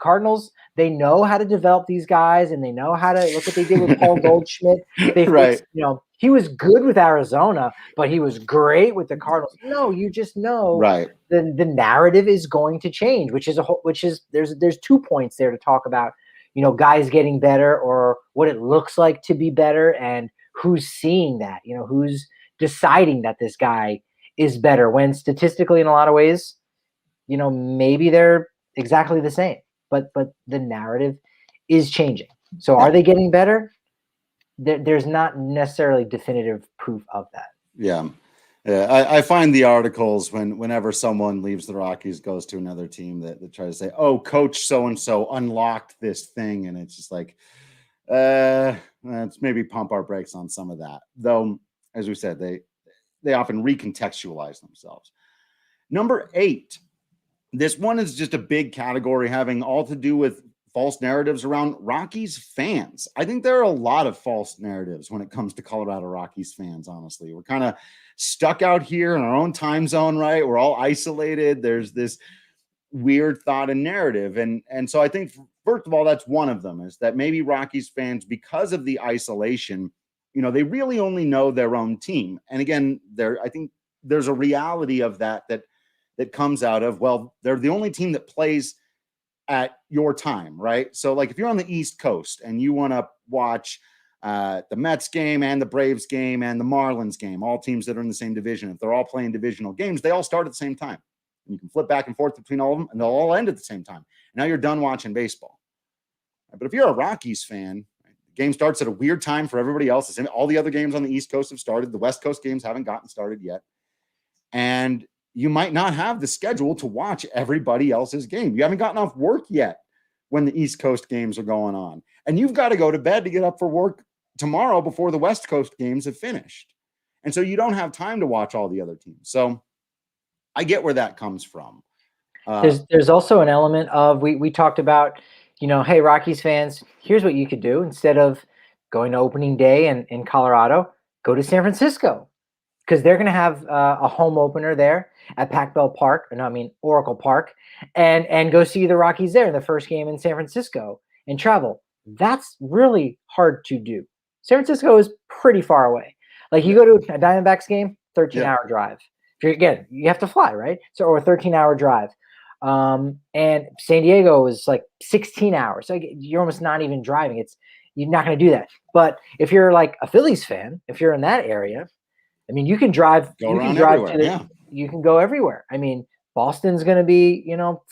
Cardinals, they know how to develop these guys and they know how to look what they did with Paul Goldschmidt. They fixed, he was good with Arizona, but he was great with the Cardinals. No, you just know right. the narrative is going to change, which is there's 2 points there to talk about, guys getting better or what it looks like to be better and who's seeing that, who's deciding that this guy is better when statistically in a lot of ways, maybe they're exactly the same, but the narrative is changing. So are they getting better? There's not necessarily definitive proof of that. Yeah. Yeah, I find the articles whenever someone leaves the Rockies, goes to another team that tries to say, "Oh, coach so and so unlocked this thing," and it's just like, let's maybe pump our brakes on some of that. Though, as we said, they often recontextualize themselves. Number 8, this one is just a big category having all to do with false narratives around Rockies fans. I think there are a lot of false narratives when it comes to Colorado Rockies fans, honestly. We're kind of stuck out here in our own time zone, right? We're all isolated. There's this weird thought and narrative. And so I think, first of all, that's one of them, is that maybe Rockies fans, because of the isolation, they really only know their own team. And again, I think there's a reality of that comes out of, well, they're the only team that plays at your time, right? So like if you're on the East Coast and you want to watch the Mets game and the Braves game and the Marlins game, all teams that are in the same division, if they're all playing divisional games, they all start at the same time. And you can flip back and forth between all of them and they'll all end at the same time. Now you're done watching baseball. But if you're a Rockies fan, the game starts at a weird time for everybody else. All the other games on the East Coast have started. The West Coast games haven't gotten started yet. And you might not have the schedule to watch everybody else's game. You haven't gotten off work yet when the East Coast games are going on. And you've got to go to bed to get up for work tomorrow before the West Coast games have finished. And so you don't have time to watch all the other teams. So I get where that comes from. There's also an element of, we talked about, hey, Rockies fans, here's what you could do. Instead of going to opening day in Colorado, go to San Francisco, because they're going to have a home opener there at Oracle Park, and go see the Rockies there in the first game in San Francisco and travel. That's really hard to do. San Francisco is pretty far away. Like you go to a Diamondbacks game, 13-hour drive. Again, you have to fly, right? So, or a 13-hour drive. And San Diego is like 16 hours. So you're almost not even driving. You're not going to do that. But if you're like a Phillies fan, if you're in that area, I mean, you can drive. You can go everywhere. I mean, Boston's going to be,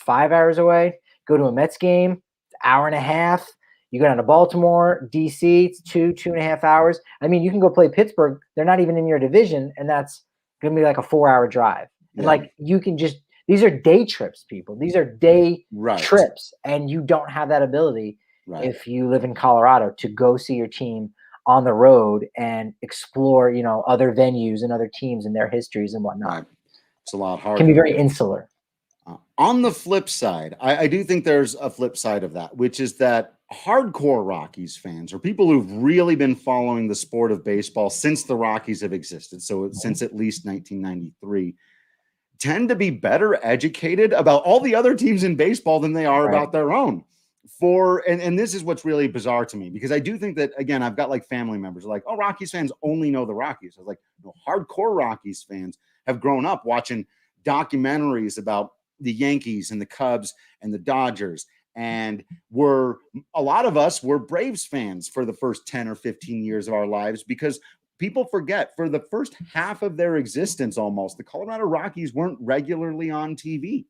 5 hours away. Go to a Mets game, hour and a half. You go down to Baltimore, DC, it's 2.5 hours. I mean, you can go play Pittsburgh. They're not even in your division, and that's going to be like a 4-hour drive. And like you can just, these are day trips, people. These are day trips, and you don't have that ability if you live in Colorado to go see your team on the road and explore, other venues and other teams and their histories and whatnot. Right. It's a lot harder. It can be very insular. On the flip side, I do think there's a flip side of that, which is that hardcore Rockies fans, or people who've really been following the sport of baseball since the Rockies have existed, so since at least 1993, tend to be better educated about all the other teams in baseball than they are about their own. And this is what's really bizarre to me, because I do think that, again, I've got like family members like, oh, Rockies fans only know the Rockies. I was like, no, hardcore Rockies fans have grown up watching documentaries about the Yankees and the Cubs and the Dodgers. And a lot of us were Braves fans for the first 10 or 15 years of our lives, because people forget, for the first half of their existence almost, the Colorado Rockies weren't regularly on TV.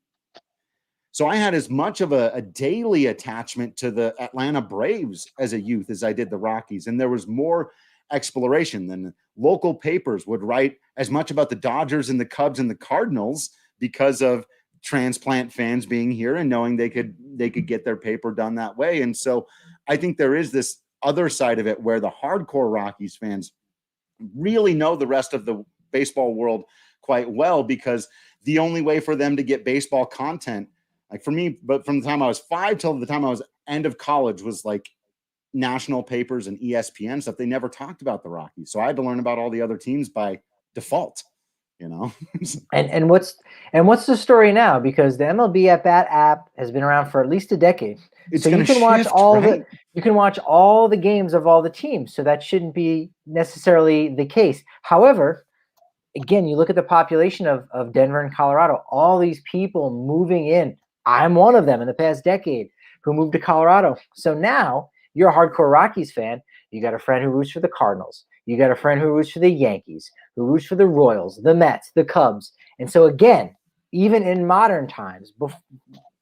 So I had as much of a daily attachment to the Atlanta Braves as a youth as I did the Rockies. And there was more exploration than local papers would write as much about the Dodgers and the Cubs and the Cardinals, because of transplant fans being here and knowing they could get their paper done that way. And so I think there is this other side of it where the hardcore Rockies fans really know the rest of the baseball world quite well, because the only way for them to get baseball content, like for me, but from the time I was 5 till the time I was end of college, was like national papers and ESPN stuff. They never talked about the Rockies. So I had to learn about all the other teams by default. And what's the story now? Because the MLB at Bat app has been around for at least a decade. So you can watch all the games of all the teams. So that shouldn't be necessarily the case. However, again, you look at the population of Denver and Colorado, all these people moving in. I'm one of them in the past decade who moved to Colorado. So now you're a hardcore Rockies fan. You got a friend who roots for the Cardinals. You got a friend who roots for the Yankees, who roots for the Royals, the Mets, the Cubs. And so again, even in modern times,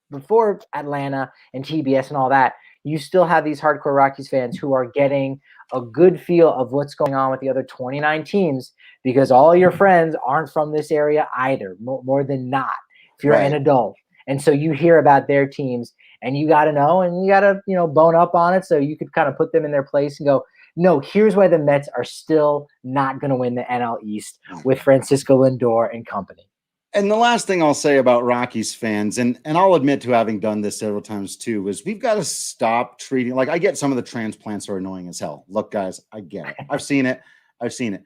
before Atlanta and TBS and all that, you still have these hardcore Rockies fans who are getting a good feel of what's going on with the other 29 teams, because all your friends aren't from this area either, more than not, if you're an adult. And so you hear about their teams and you got to know, and you got to, bone up on it. So you could kind of put them in their place and go, no, here's why the Mets are still not going to win the NL East with Francisco Lindor and company. And the last thing I'll say about Rockies fans, and I'll admit to having done this several times too, is we've got to stop treating, like, I get some of the transplants are annoying as hell. Look, guys, I get it. I've seen it.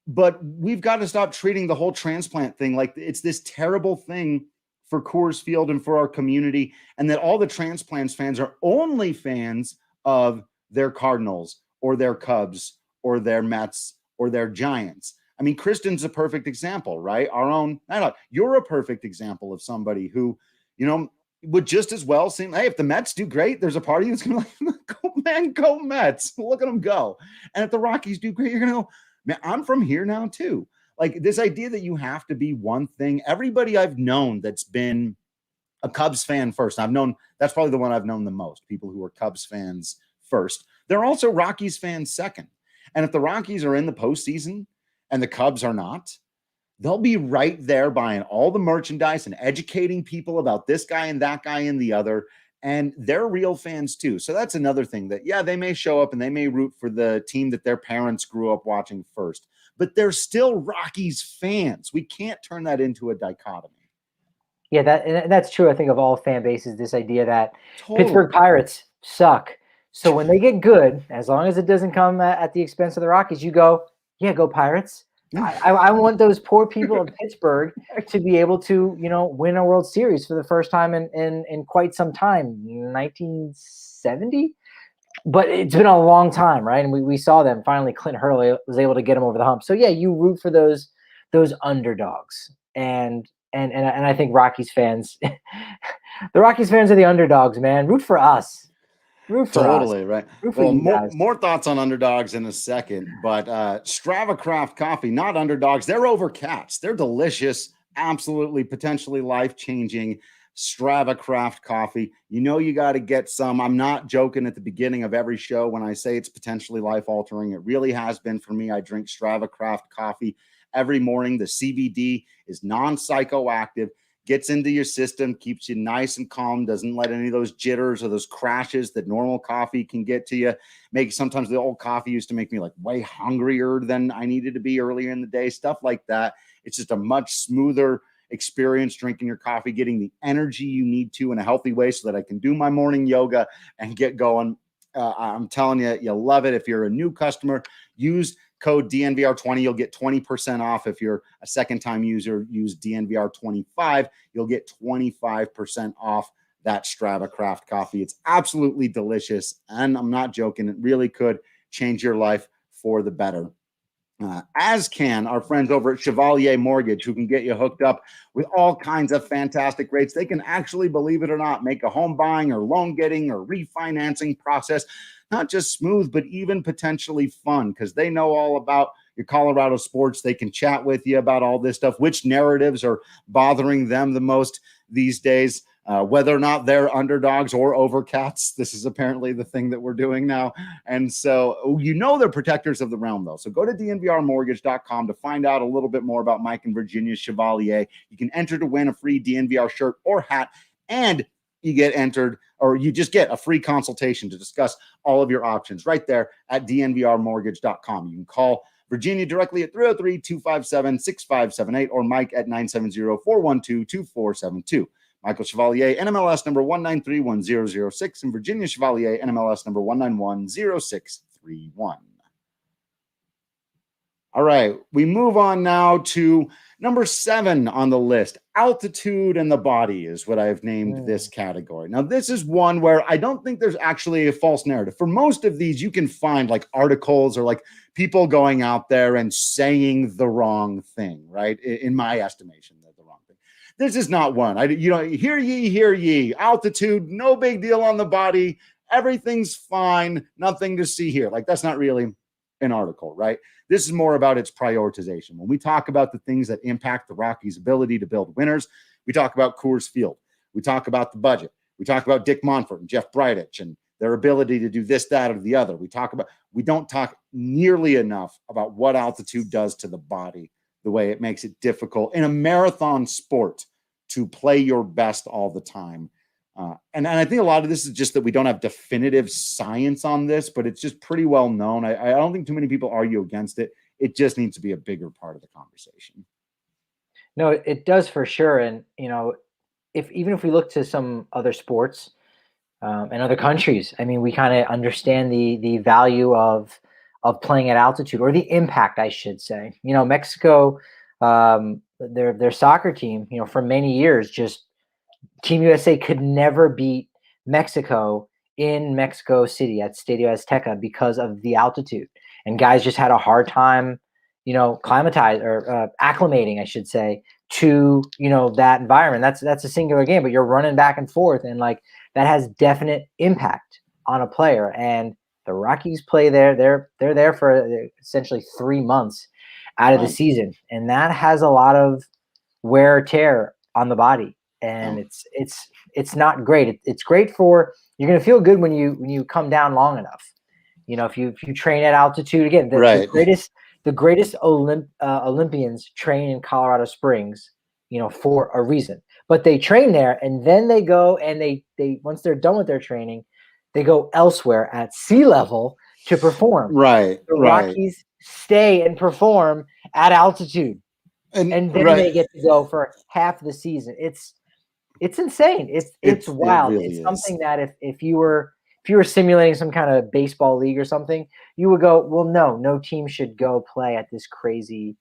But we've got to stop treating the whole transplant thing like it's this terrible thing for Coors Field and for our community, and that all the transplants fans are only fans of their Cardinals or their Cubs or their Mets or their Giants. I mean, Kristen's a perfect example, right? You're a perfect example of somebody who, would just as well seem, hey, if the Mets do great, there's a party that's going to go Mets. Look at them go. And if the Rockies do great, you're going to go, man, I'm from here now too. Like, this idea that you have to be one thing. Everybody I've known that's been a Cubs fan first, that's probably the one I've known the most, people who are Cubs fans first. They're also Rockies fans second. And if the Rockies are in the postseason and the Cubs are not, they'll be right there buying all the merchandise and educating people about this guy and that guy and the other. And they're real fans too. So that's another thing that, yeah, they may show up and they may root for the team that their parents grew up watching first, but they're still Rockies fans. We can't turn that into a dichotomy. Yeah, that's true. I think of all fan bases, this idea that Pittsburgh Pirates suck. So when they get good, as long as it doesn't come at the expense of the Rockies, you go, yeah, go Pirates. I want those poor people of Pittsburgh to be able to, win a World Series for the first time in quite some time, 1970. But it's been a long time, right? And we saw them finally. Clint Hurley was able to get them over the hump. So yeah, you root for those underdogs, and I think Rockies fans, the Rockies fans are the underdogs, man. Root for us. Totally right. Well, more thoughts on underdogs in a second, but Strava Craft Coffee, not underdogs. They're over cats. They're delicious, absolutely potentially life-changing Strava Craft Coffee. You got to get some. I'm not joking at the beginning of every show when I say it's potentially life-altering. It really has been for me. I drink Strava Craft Coffee every morning. The CBD is non-psychoactive. Gets into your system, keeps you nice and calm, doesn't let any of those jitters or those crashes that normal coffee can get to you. Sometimes the old coffee used to make me like way hungrier than I needed to be earlier in the day, stuff like that. It's just a much smoother experience drinking your coffee, getting the energy you need to in a healthy way so that I can do my morning yoga and get going. I'm telling you, you'll love it. If you're a new customer, use code DNVR20. You'll get 20% off. If you're a second-time user, use DNVR25. You'll get 25% off that Strava Craft Coffee. It's absolutely delicious, and I'm not joking. It really could change your life for the better. As can our friends over at Chevalier Mortgage, who can get you hooked up with all kinds of fantastic rates. They can actually, believe it or not, make a home buying or loan getting or refinancing process not just smooth, but even potentially fun, because they know all about your Colorado sports. They can chat with you about all this stuff, which narratives are bothering them the most these days, whether or not they're underdogs or overcats. This is apparently the thing that we're doing now. And so, they're protectors of the realm, though. So go to DNVRmortgage.com to find out a little bit more about Mike and Virginia Chevalier. You can enter to win a free DNVR shirt or hat, and you get entered, or you just get a free consultation to discuss all of your options right there at DNVRmortgage.com. You can call Virginia directly at 303-257-6578 or Mike at 970-412-2472. Michael Chevalier, NMLS number 1931006, and Virginia Chevalier, NMLS number 1910631. All right, we move on now to number 7 on the list. Altitude and the body is what I've named this category. Now, this is one where I don't think there's actually a false narrative. For most of these, you can find like articles or like people going out there and saying the wrong thing, right? In my estimation, they're the wrong thing. This is not one. Hear ye. Altitude, no big deal on the body. Everything's fine. Nothing to see here. Like, that's not really an article, right? This is more about its prioritization. When we talk about the things that impact the Rockies' ability to build winners, we talk about Coors Field. We talk about the budget. We talk about Dick Monfort and Jeff Bridich and their ability to do this, that, or the other. We don't talk nearly enough about what altitude does to the body, the way it makes it difficult in a marathon sport to play your best all the time. And I think a lot of this is just that we don't have definitive science on this, but it's just pretty well known. I don't think too many people argue against it. It just needs to be a bigger part of the conversation. No, it does for sure. And, even if we look to some other sports and other countries, I mean, we kind of understand the value of playing at altitude, or the impact, I should say. Mexico, their soccer team, for many years, just Team USA could never beat Mexico in Mexico City at Stadio Azteca because of the altitude, and guys just had a hard time, acclimating, I should say, to that environment. That's a singular game, but you're running back and forth, and like that has definite impact on a player. And the Rockies play there. They're there for essentially 3 months out of the season, and that has a lot of wear or tear on the body. And it's not great. It's great for, you're going to feel good when you come down long enough. If you train at altitude, again, the greatest Olympians train in Colorado Springs, for a reason. But they train there, and then they go and they once they're done with their training, they go elsewhere at sea level to perform. Right. The Rockies stay and perform at altitude, and then they get to go for half the season. It's insane. It's wild. Really it's something that if you were simulating some kind of baseball league or something, you would go, well, no team should go play at this crazy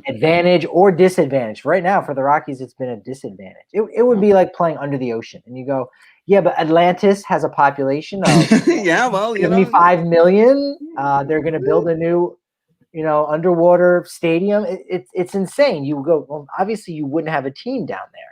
advantage or disadvantage. Right now for the Rockies, it's been a disadvantage. It would be like playing under the ocean, and you go, yeah, but Atlantis has a population of 75 million. They're going to build a new underwater stadium. It's insane. You go, well, obviously you wouldn't have a team down there.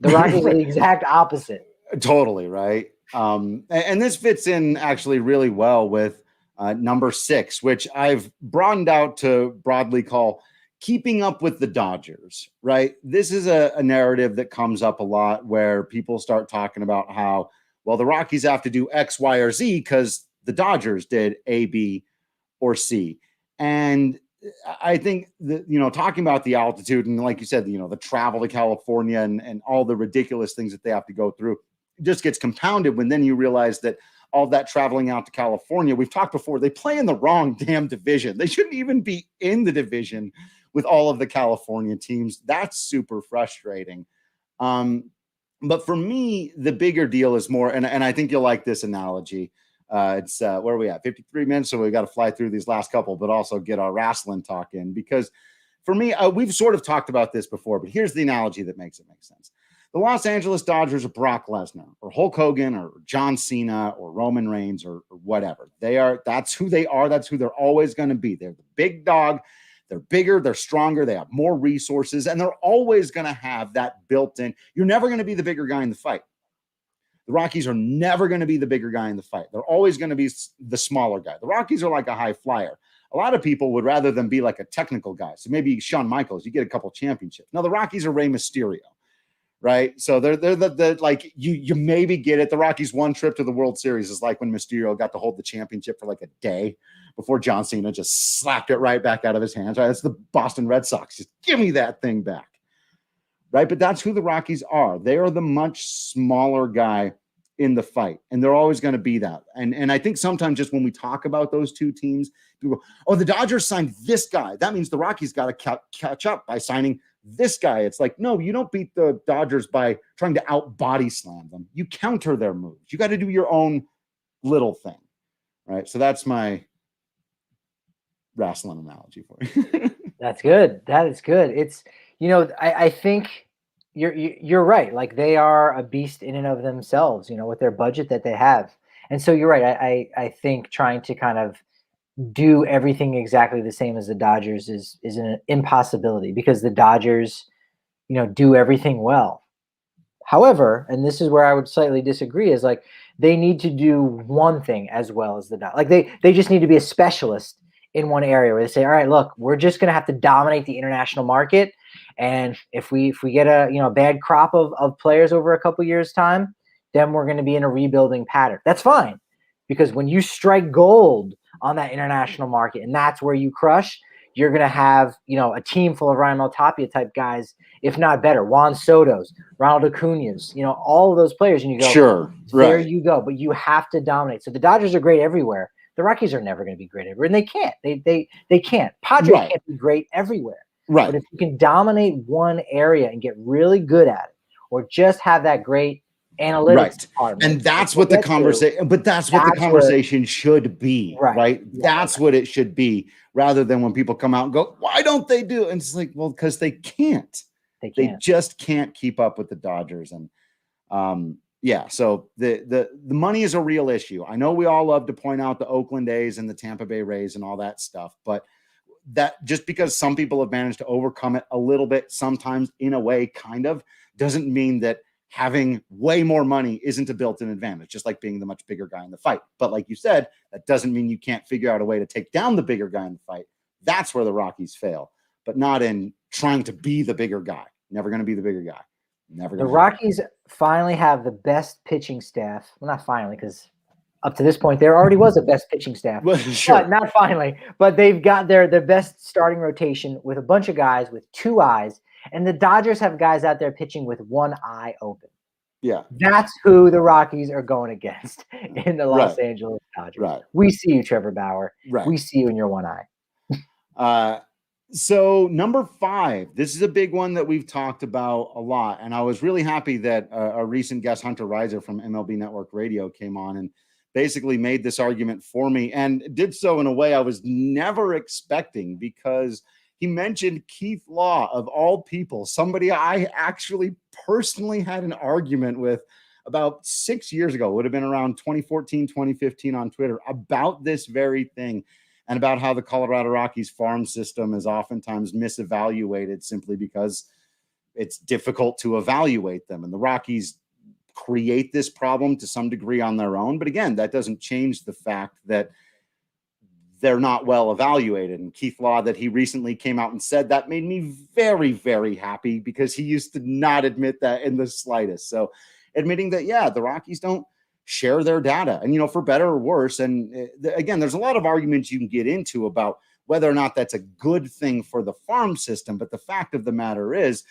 The Rockies are the exact opposite. Totally, right? And this fits in actually really well with number 6, which I've broadened out to broadly call keeping up with the Dodgers, right? This is a narrative that comes up a lot where people start talking about how, well, the Rockies have to do X, Y, or Z because the Dodgers did A, B, or C. And I think that, talking about the altitude and like you said, the travel to California and all the ridiculous things that they have to go through just gets compounded when then you realize that all that traveling out to California, we've talked before, they play in the wrong damn division. They shouldn't even be in the division with all of the California teams. That's super frustrating. But for me, the bigger deal is more, and I think you'll like this analogy. It's where are we at? 53 minutes. So we got to fly through these last couple, but also get our wrestling talk in, because for me, we've sort of talked about this before, but here's the analogy that makes it make sense. The Los Angeles Dodgers are Brock Lesnar or Hulk Hogan or John Cena or Roman Reigns or whatever. That's who they are. That's who they're always going to be. They're the big dog. They're bigger. They're stronger. They have more resources, and they're always going to have that built in. You're never going to be the bigger guy in the fight. The Rockies are never going to be the bigger guy in the fight. They're always going to be the smaller guy. The Rockies are like a high flyer. A lot of people would rather than be like a technical guy. So maybe Shawn Michaels, you get a couple championships. Now the Rockies are Rey Mysterio, right? So they're the like you maybe get it. The Rockies' one trip to the World Series is like when Mysterio got to hold the championship for like a day before John Cena just slapped it right back out of his hands. Right? That's the Boston Red Sox. Just give me that thing back. Right? But that's who the Rockies are. They are the much smaller guy in the fight, and they're always going to be that. And I think sometimes just when we talk about those two teams, people go, oh, the Dodgers signed this guy. That means the Rockies got to catch up by signing this guy. It's like, no, you don't beat the Dodgers by trying to out body slam them. You counter their moves. You got to do your own little thing, right? So that's my wrestling analogy for you. That's good. That is good. It's, I think you're right. Like they are a beast in and of themselves, with their budget that they have. And so you're right. I think trying to kind of do everything exactly the same as the Dodgers is an impossibility, because the Dodgers, do everything well. However, and this is where I would slightly disagree, is like they need to do one thing as well as the Dodgers. Like they just need to be a specialist in one area where they say, all right, look, we're just going to have to dominate the international market. And if we get a bad crop of players over a couple years time, then we're going to be in a rebuilding pattern. That's fine, because when you strike gold on that international market and that's where you crush, you're going to have, a team full of Ryan Maltapia type guys, if not better. Juan Soto's, Ronald Acuna's, all of those players. And you go, sure, there right. you go. But you have to dominate. So the Dodgers are great everywhere. The Rockies are never going to be great everywhere. And they can't. They can't. Padres can't be great everywhere. Right. But if you can dominate one area and get really good at it, or just have that great analytics department. And that's what the conversation, but that's what the conversation should be, right? That's what it should be, rather than when people come out and go, why don't they do it? And it's like, well, because they can't. They just can't keep up with the Dodgers. And so the money is a real issue. I know we all love to point out the Oakland A's and the Tampa Bay Rays and all that stuff, but that just because some people have managed to overcome it a little bit, sometimes in a way, kind of, doesn't mean that having way more money isn't a built-in advantage, just like being the much bigger guy in the fight. But like you said, that doesn't mean you can't figure out a way to take down the bigger guy in the fight. That's where the Rockies fail, but not in trying to be the bigger guy. Never going to be the bigger guy. Never. The Rockies finally have the best pitching staff. Well, not finally, because up to this point, there already was a best pitching staff. Sure. But not finally. But they've got their best starting rotation with a bunch of guys with two eyes. And the Dodgers have guys out there pitching with one eye open. Yeah. That's who the Rockies are going against in the Los Angeles Dodgers. Right. We see you, Trevor Bauer. Right. We see you in your one eye. So number 5, this is a big one that we've talked about a lot. And I was really happy that a recent guest, Hunter Reiser from MLB Network Radio, came on and basically made this argument for me, and did so in a way I was never expecting, because he mentioned Keith Law, of all people, somebody I actually personally had an argument with about 6 years ago. It would have been around 2014, 2015 on Twitter, about this very thing, and about how the Colorado Rockies farm system is oftentimes misevaluated simply because it's difficult to evaluate them. And the Rockies create this problem to some degree on their own. But again, that doesn't change the fact that they're not well evaluated. And Keith Law, that he recently came out and said, that made me very, very happy, because he used to not admit that in the slightest. So admitting that, yeah, the Rockies don't share their data, and, for better or worse. And again, there's a lot of arguments you can get into about whether or not that's a good thing for the farm system. But the fact of the matter is,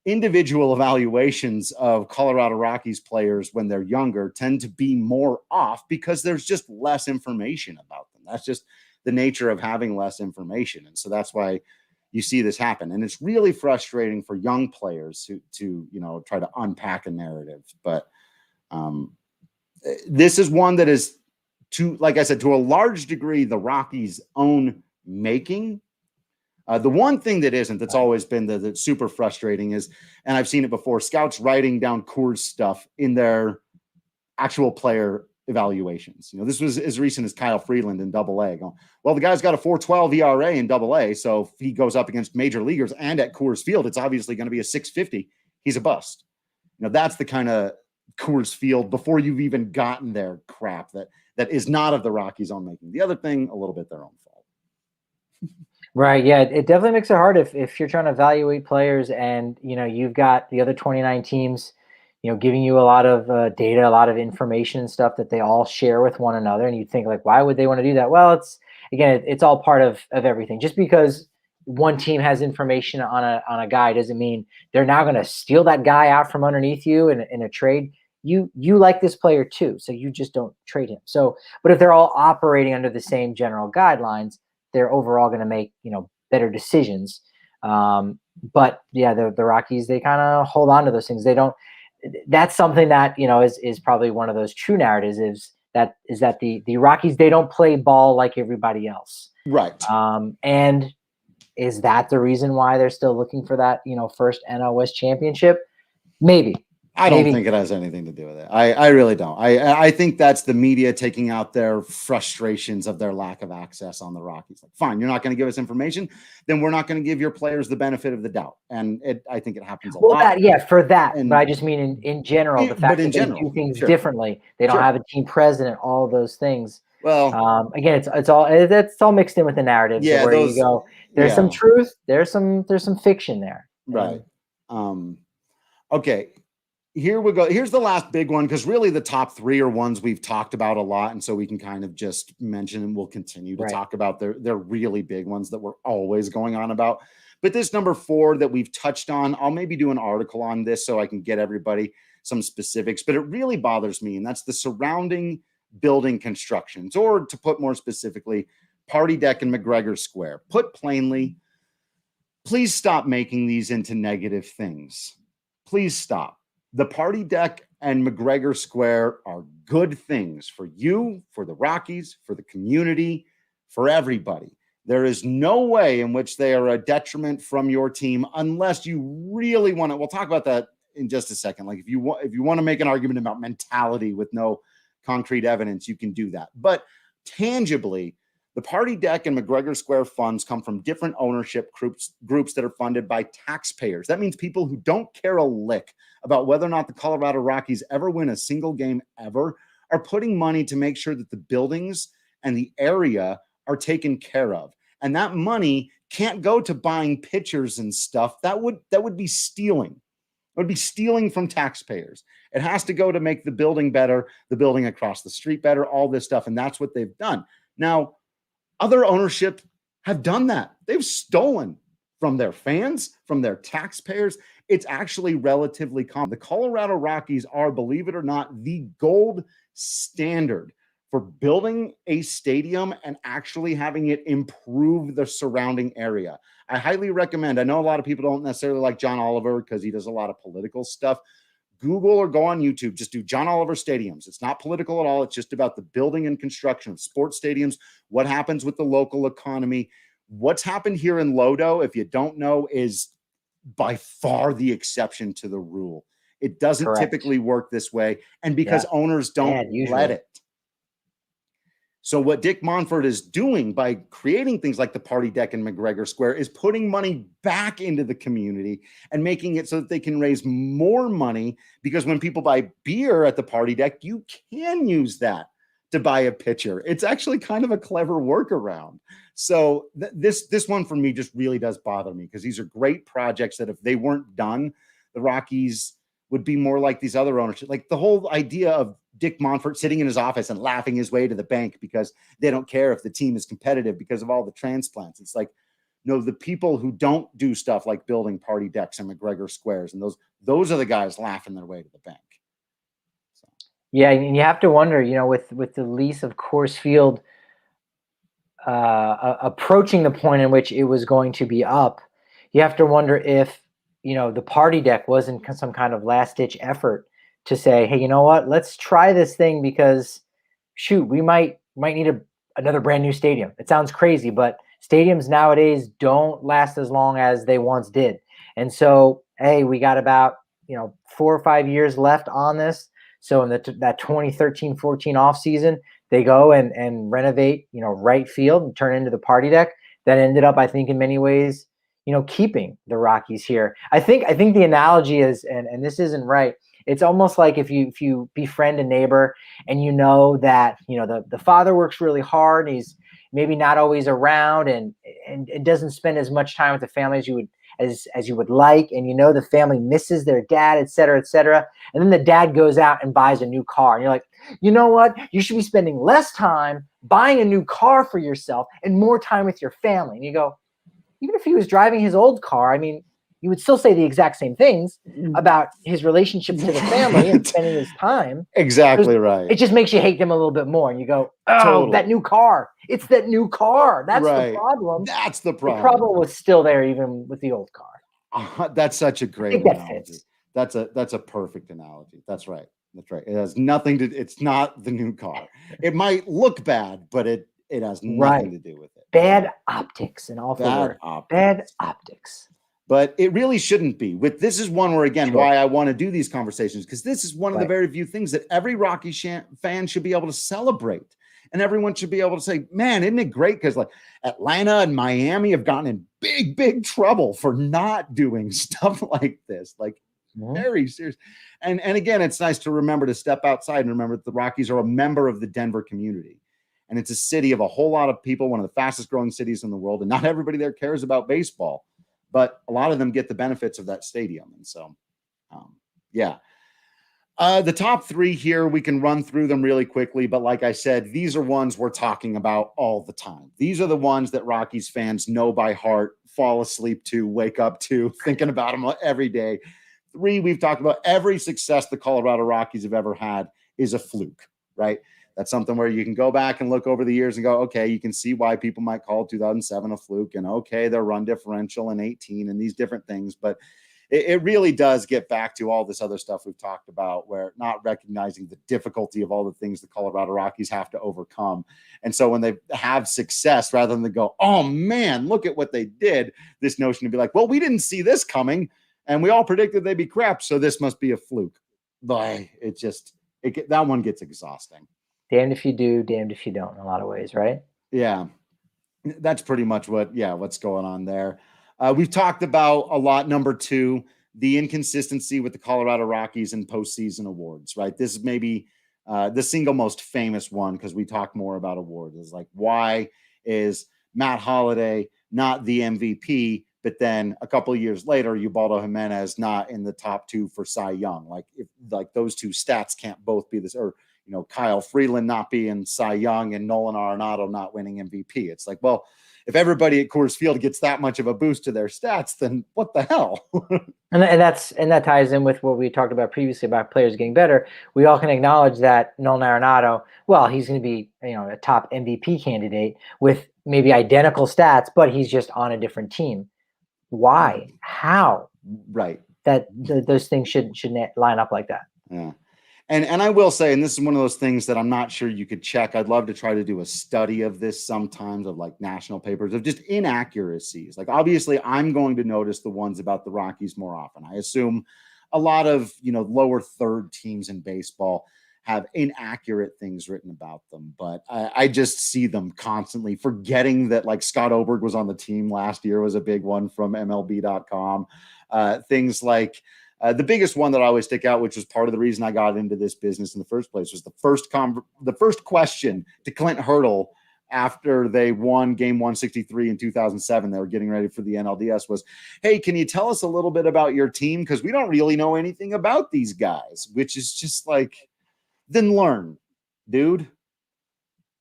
individual evaluations of Colorado Rockies players when they're younger tend to be more off, because there's just less information about them. That's just the nature of having less information. And so that's why you see this happen. And it's really frustrating for young players to try to unpack a narrative. But this is one that is, like I said, to a large degree, the Rockies' own making. The one thing that isn't, that's always been that's super frustrating is, and I've seen it before, scouts writing down Coors stuff in their actual player evaluations. This was as recent as Kyle Freeland in Double-A. Well, the guy's got a 4.12 ERA in Double-A, so if he goes up against major leaguers and at Coors Field, it's obviously going to be a 6.50. He's a bust. That's the kind of Coors Field, before you've even gotten there, crap that is not of the Rockies' own making. The other thing, a little bit their own fault. Right. Yeah. It definitely makes it hard if you're trying to evaluate players, and, you've got the other 29 teams, giving you a lot of data, a lot of information and stuff that they all share with one another. And you think, like, why would they want to do that? Well, it's all part of everything. Just because one team has information on a guy doesn't mean they're now going to steal that guy out from underneath you in a trade. You like this player too, so you just don't trade him. So, but if they're all operating under the same general guidelines, they're overall going to make, better decisions. But yeah, the Rockies, they kind of hold on to those things. They don't. That's something that is probably one of those true narratives is that the Rockies, they don't play ball like everybody else. Right. And is that the reason why they're still looking for that first NL West championship? Maybe. I don't think it has anything to do with it. I really don't. I think that's the media taking out their frustrations of their lack of access on the Rockies. Like, fine, you're not going to give us information, then we're not going to give your players the benefit of the doubt. And I think it happens a lot. For that. And, but I just mean in general, the fact that they do things differently. They don't have a team president, all of those things. Well, again, it's all mixed in with the narrative. Yeah, where you go, there's some truth, there's some fiction there. Right. Okay. here we go. Here's the last big one, because really the top three are ones we've talked about a lot, and so we can kind of just mention, and we'll continue to talk about. They're really big ones that we're always going on about. But this number 4 that we've touched on, I'll maybe do an article on this so I can get everybody some specifics, but it really bothers me, and that's the surrounding building constructions, or to put more specifically, Party Deck and McGregor Square. Put plainly, please stop making these into negative things. Please stop. The Party Deck and McGregor Square are good things for you, for the Rockies, for the community, for everybody. There is no way in which they are a detriment from your team, unless you really want to. We'll talk about that in just a second. Like if you want to make an argument about mentality with no concrete evidence, you can do that. But tangibly, the Party Deck and McGregor Square funds come from different ownership groups that are funded by taxpayers. That means people who don't care a lick about whether or not the Colorado Rockies ever win a single game ever are putting money to make sure that the buildings and the area are taken care of. And that money can't go to buying pitchers and stuff. That would be stealing. It would be stealing from taxpayers. It has to go to make the building better, the building across the street better, all this stuff. And that's what they've done. Now, other ownership have done that. They've stolen from their fans, from their taxpayers. It's actually relatively common. The Colorado Rockies are, believe it or not, the gold standard for building a stadium and actually having it improve the surrounding area. I highly recommend. I know a lot of people don't necessarily like John Oliver because he does a lot of political stuff. Google or go on YouTube, just do John Oliver stadiums. It's not political at all. It's just about the building and construction of sports stadiums, what happens with the local economy. What's happened here in Lodo, if you don't know, is by far the exception to the rule. It doesn't typically work this way, and because owners don't let it. So what Dick Monfort is doing by creating things like the Party Deck and McGregor Square is putting money back into the community and making it so that they can raise more money, because when people buy beer at the Party Deck, you can use that to buy a pitcher. It's actually kind of a clever workaround. So this one for me just really does bother me, because these are great projects that if they weren't done, the Rockies would be more like these other ownership. Like the whole idea of Dick Monfort sitting in his office and laughing his way to the bank because they don't care if the team is competitive because of all the transplants. It's like, no, the people who don't do stuff like building Party Decks and McGregor Squares, and those are the guys laughing their way to the bank. So. Yeah, and you have to wonder, with the lease of Coors Field approaching the point in which it was going to be up, you have to wonder if, the Party Deck wasn't some kind of last-ditch effort to say, hey, you know what? Let's try this thing, because shoot, we might need another brand new stadium. It sounds crazy, but stadiums nowadays don't last as long as they once did. And so, hey, we got about 4 or 5 years left on this. So in that 2013-14 offseason, they go and renovate, right field and turn into the Party Deck. That ended up, I think, in many ways, keeping the Rockies here. I think the analogy is, and this isn't right, it's almost like if you befriend a neighbor and that the father works really hard, he's maybe not always around and doesn't spend as much time with the family as you would like, and the family misses their dad, et cetera, and then the dad goes out and buys a new car, and you're like, you know what, you should be spending less time buying a new car for yourself and more time with your family. And you go, even if he was driving his old car, I mean, you would still say the exact same things about his relationship to the family and spending his time. Exactly right. It just makes you hate them a little bit more. And you go, oh, totally. That new car. It's that new car. That's the problem. That's the problem. The problem was still there even with the old car. That's such a great analogy. That's a perfect analogy. That's right. That's right. It has nothing to, it's not the new car. It might look bad, but it has nothing to do with it. Bad optics, an awful word. Bad optics. But it really shouldn't be. This is one where, again, why I want to do these conversations, because this is one of the very few things that every Rockies fan should be able to celebrate. And everyone should be able to say, man, isn't it great? Because like Atlanta and Miami have gotten in big, big trouble for not doing stuff like this. Like very serious. And again, it's nice to remember to step outside and remember that the Rockies are a member of the Denver community. And it's a city of a whole lot of people, one of the fastest growing cities in the world. And not everybody there cares about baseball, but a lot of them get the benefits of that stadium. And so, yeah. The top three here, we can run through them really quickly. But like I said, these are ones we're talking about all the time. These are the ones that Rockies fans know by heart, fall asleep to, wake up to, thinking about them every day. Three, we've talked about every success the Colorado Rockies have ever had is a fluke, right? That's something where you can go back and look over the years and go, okay, you can see why people might call 2007 a fluke, and okay, their run differential in 18 and these different things. But it really does get back to all this other stuff we've talked about, where not recognizing the difficulty of all the things the Colorado Rockies have to overcome. And so when they have success, rather than go, oh man, look at what they did, this notion to be like, well, we didn't see this coming and we all predicted they'd be crap, so this must be a fluke. But that one gets exhausting. Damned if you do, damned if you don't, in a lot of ways, right? Yeah, that's pretty much what's going on there. We've talked about a lot. Number two, the inconsistency with the Colorado Rockies and postseason awards, right? This is maybe the single most famous one, because we talk more about awards. Is like, why is Matt Holliday not the MVP, but then a couple of years later, Ubaldo Jimenez not in the top two for Cy Young? Like, if like those two stats can't both be this, or Kyle Freeland not being Cy Young and Nolan Arenado not winning MVP. It's like, well, if everybody at Coors Field gets that much of a boost to their stats, then what the hell? and that ties in with what we talked about previously about players getting better. We all can acknowledge that Nolan Arenado, well, he's going to be a top MVP candidate with maybe identical stats, but he's just on a different team. Why? How? Right. Those things shouldn't line up like that. Yeah. And I will say, and this is one of those things that I'm not sure you could check. I'd love to try to do a study of this sometimes, of like national papers, of just inaccuracies. Like, obviously, I'm going to notice the ones about the Rockies more often. I assume a lot of, lower third teams in baseball have inaccurate things written about them. But I just see them constantly forgetting that, like, Scott Oberg was on the team last year was a big one from MLB.com. Things like, the biggest one that I always stick out, which was part of the reason I got into this business in the first place, was the first question to Clint Hurdle after they won game 163 in 2007. They were getting ready for the NLDS, was, hey, can you tell us a little bit about your team? Because we don't really know anything about these guys, which is just like, then learn, dude.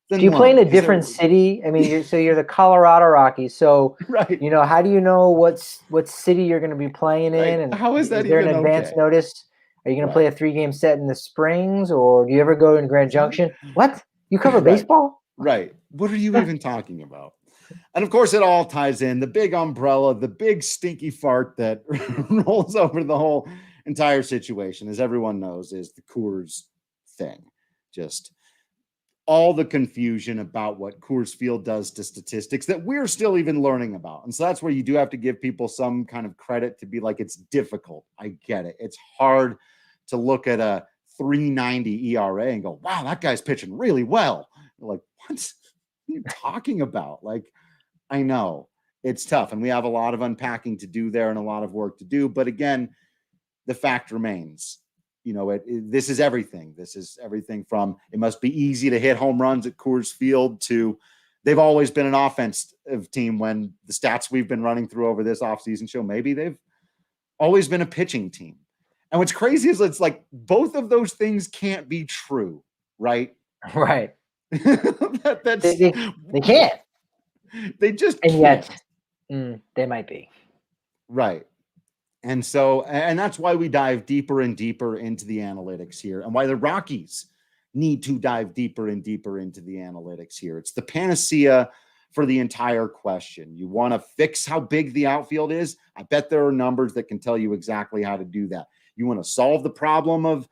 Do you play in a different city? I mean, you're the Colorado Rockies. So, right. How do you know what city you're going to be playing in? And how is that? Is there an advance notice? Are you going to play a 3-game set in the Springs, or do you ever go in Grand Junction? What? You cover baseball? Right. What are you even talking about? And of course, it all ties in. The big umbrella, the big stinky fart that rolls over the whole entire situation, as everyone knows, is the Coors thing. Just all the confusion about what Coors Field does to statistics that we're still even learning about. And so that's where you do have to give people some kind of credit to be like, it's difficult. I get it. It's hard to look at a 3.90 ERA and go, wow, that guy's pitching really well. You're like, what are you talking about? Like, I know it's tough, and we have a lot of unpacking to do there and a lot of work to do. But again, the fact remains, this is everything. This is everything from, it must be easy to hit home runs at Coors Field, to they've always been an offensive team, when the stats we've been running through over this offseason show maybe they've always been a pitching team. And what's crazy is it's like both of those things can't be true, right? Right. That's they can't. They just and can't. Yet they might be. Right. And so, and that's why we dive deeper and deeper into the analytics here, and why the Rockies need to dive deeper and deeper into the analytics here. It's the panacea for the entire question. You want to fix how big the outfield is? I bet there are numbers that can tell you exactly how to do that. You want to solve the problem of,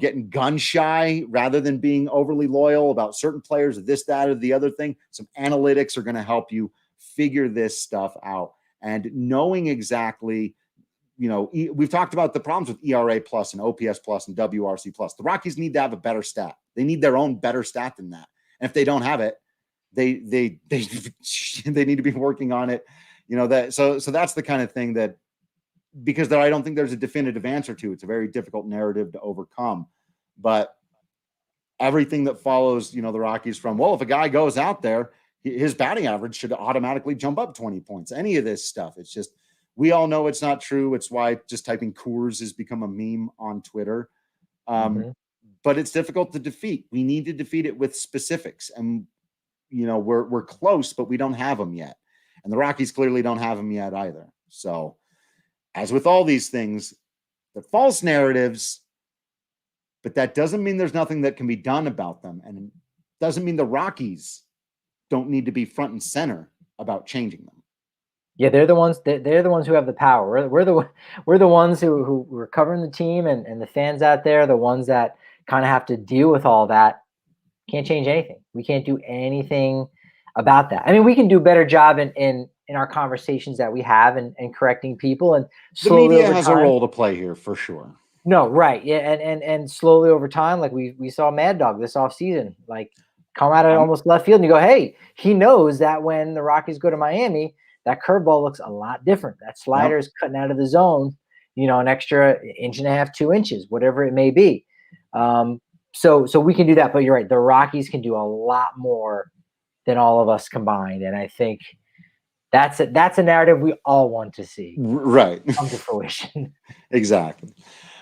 getting gun shy rather than being overly loyal about certain players, or this, that, or the other thing. Some analytics are going to help you figure this stuff out. And knowing exactly, we've talked about the problems with ERA plus and OPS plus and WRC plus. The Rockies need to have a better stat. They need their own better stat than that. And if they don't have it, they need to be working on it. So that's the kind of thing that, because I don't think there's a definitive answer to. It's a very difficult narrative to overcome. But everything that follows, the Rockies from, well, if a guy goes out there, his batting average should automatically jump up 20 points. Any of this stuff, it's just, we all know it's not true. It's why just typing Coors has become a meme on Twitter. But it's difficult to defeat. We need to defeat it with specifics. And, we're close, but we don't have them yet. And the Rockies clearly don't have them yet either. So as with all these things, they're false narratives, but that doesn't mean there's nothing that can be done about them. And it doesn't mean the Rockies don't need to be front and center about changing them. Yeah, they're the ones. They're the ones who have the power. We're the ones who are covering the team, and the fans out there, the ones that kind of have to deal with all that. Can't change anything. We can't do anything about that. I mean, we can do a better job in our conversations that we have and correcting people. And the media has a role to play here for sure. No, right. Yeah, and slowly over time, like we saw Mad Dog this offseason, like come out of almost left field and you go, hey, he knows that when the Rockies go to Miami, that curveball looks a lot different. That slider is cutting out of the zone, an extra inch and a half, 2 inches, whatever it may be. So we can do that, but you're right. The Rockies can do a lot more than all of us combined, and I think that's a narrative we all want to see come to fruition. Exactly.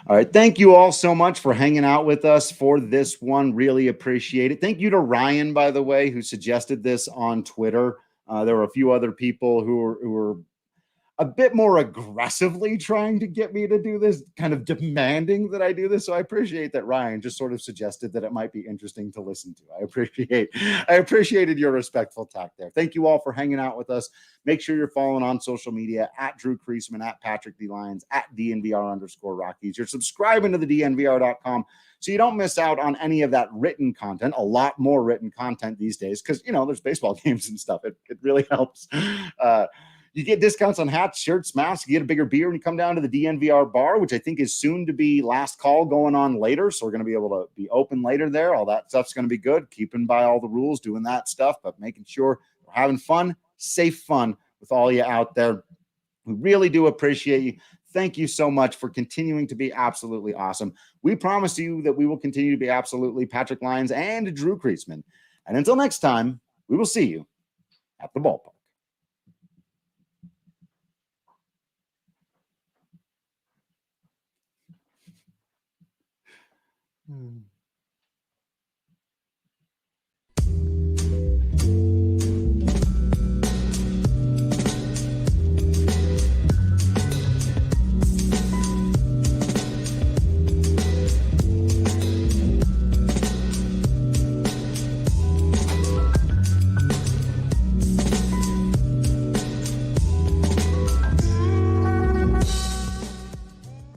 All right. Thank you all so much for hanging out with us for this one. Really appreciate it. Thank you to Ryan, by the way, who suggested this on Twitter. There were a few other people who were a bit more aggressively trying to get me to do this, kind of demanding that I do this. So I appreciate that Ryan just sort of suggested that it might be interesting to listen to. I appreciated your respectful tact there. Thank you all for hanging out with us. Make sure you're following on social media at Drew Creasman, at Patrick Lyons, at DNVR_Rockies. You're subscribing to the DNVR.com so you don't miss out on any of that written content, a lot more written content these days, because, there's baseball games and stuff. It really helps. You get discounts on hats, shirts, masks. You get a bigger beer when you come down to the DNVR bar, which I think is soon to be last call going on later. So we're going to be able to be open later there. All that stuff's going to be good. Keeping by all the rules, doing that stuff, but making sure we're having fun, safe fun with all you out there. We really do appreciate you. Thank you so much for continuing to be absolutely awesome. We promise you that we will continue to be absolutely Patrick Lyons and Drew Creasman. And until next time, we will see you at the ballpark. Hmm.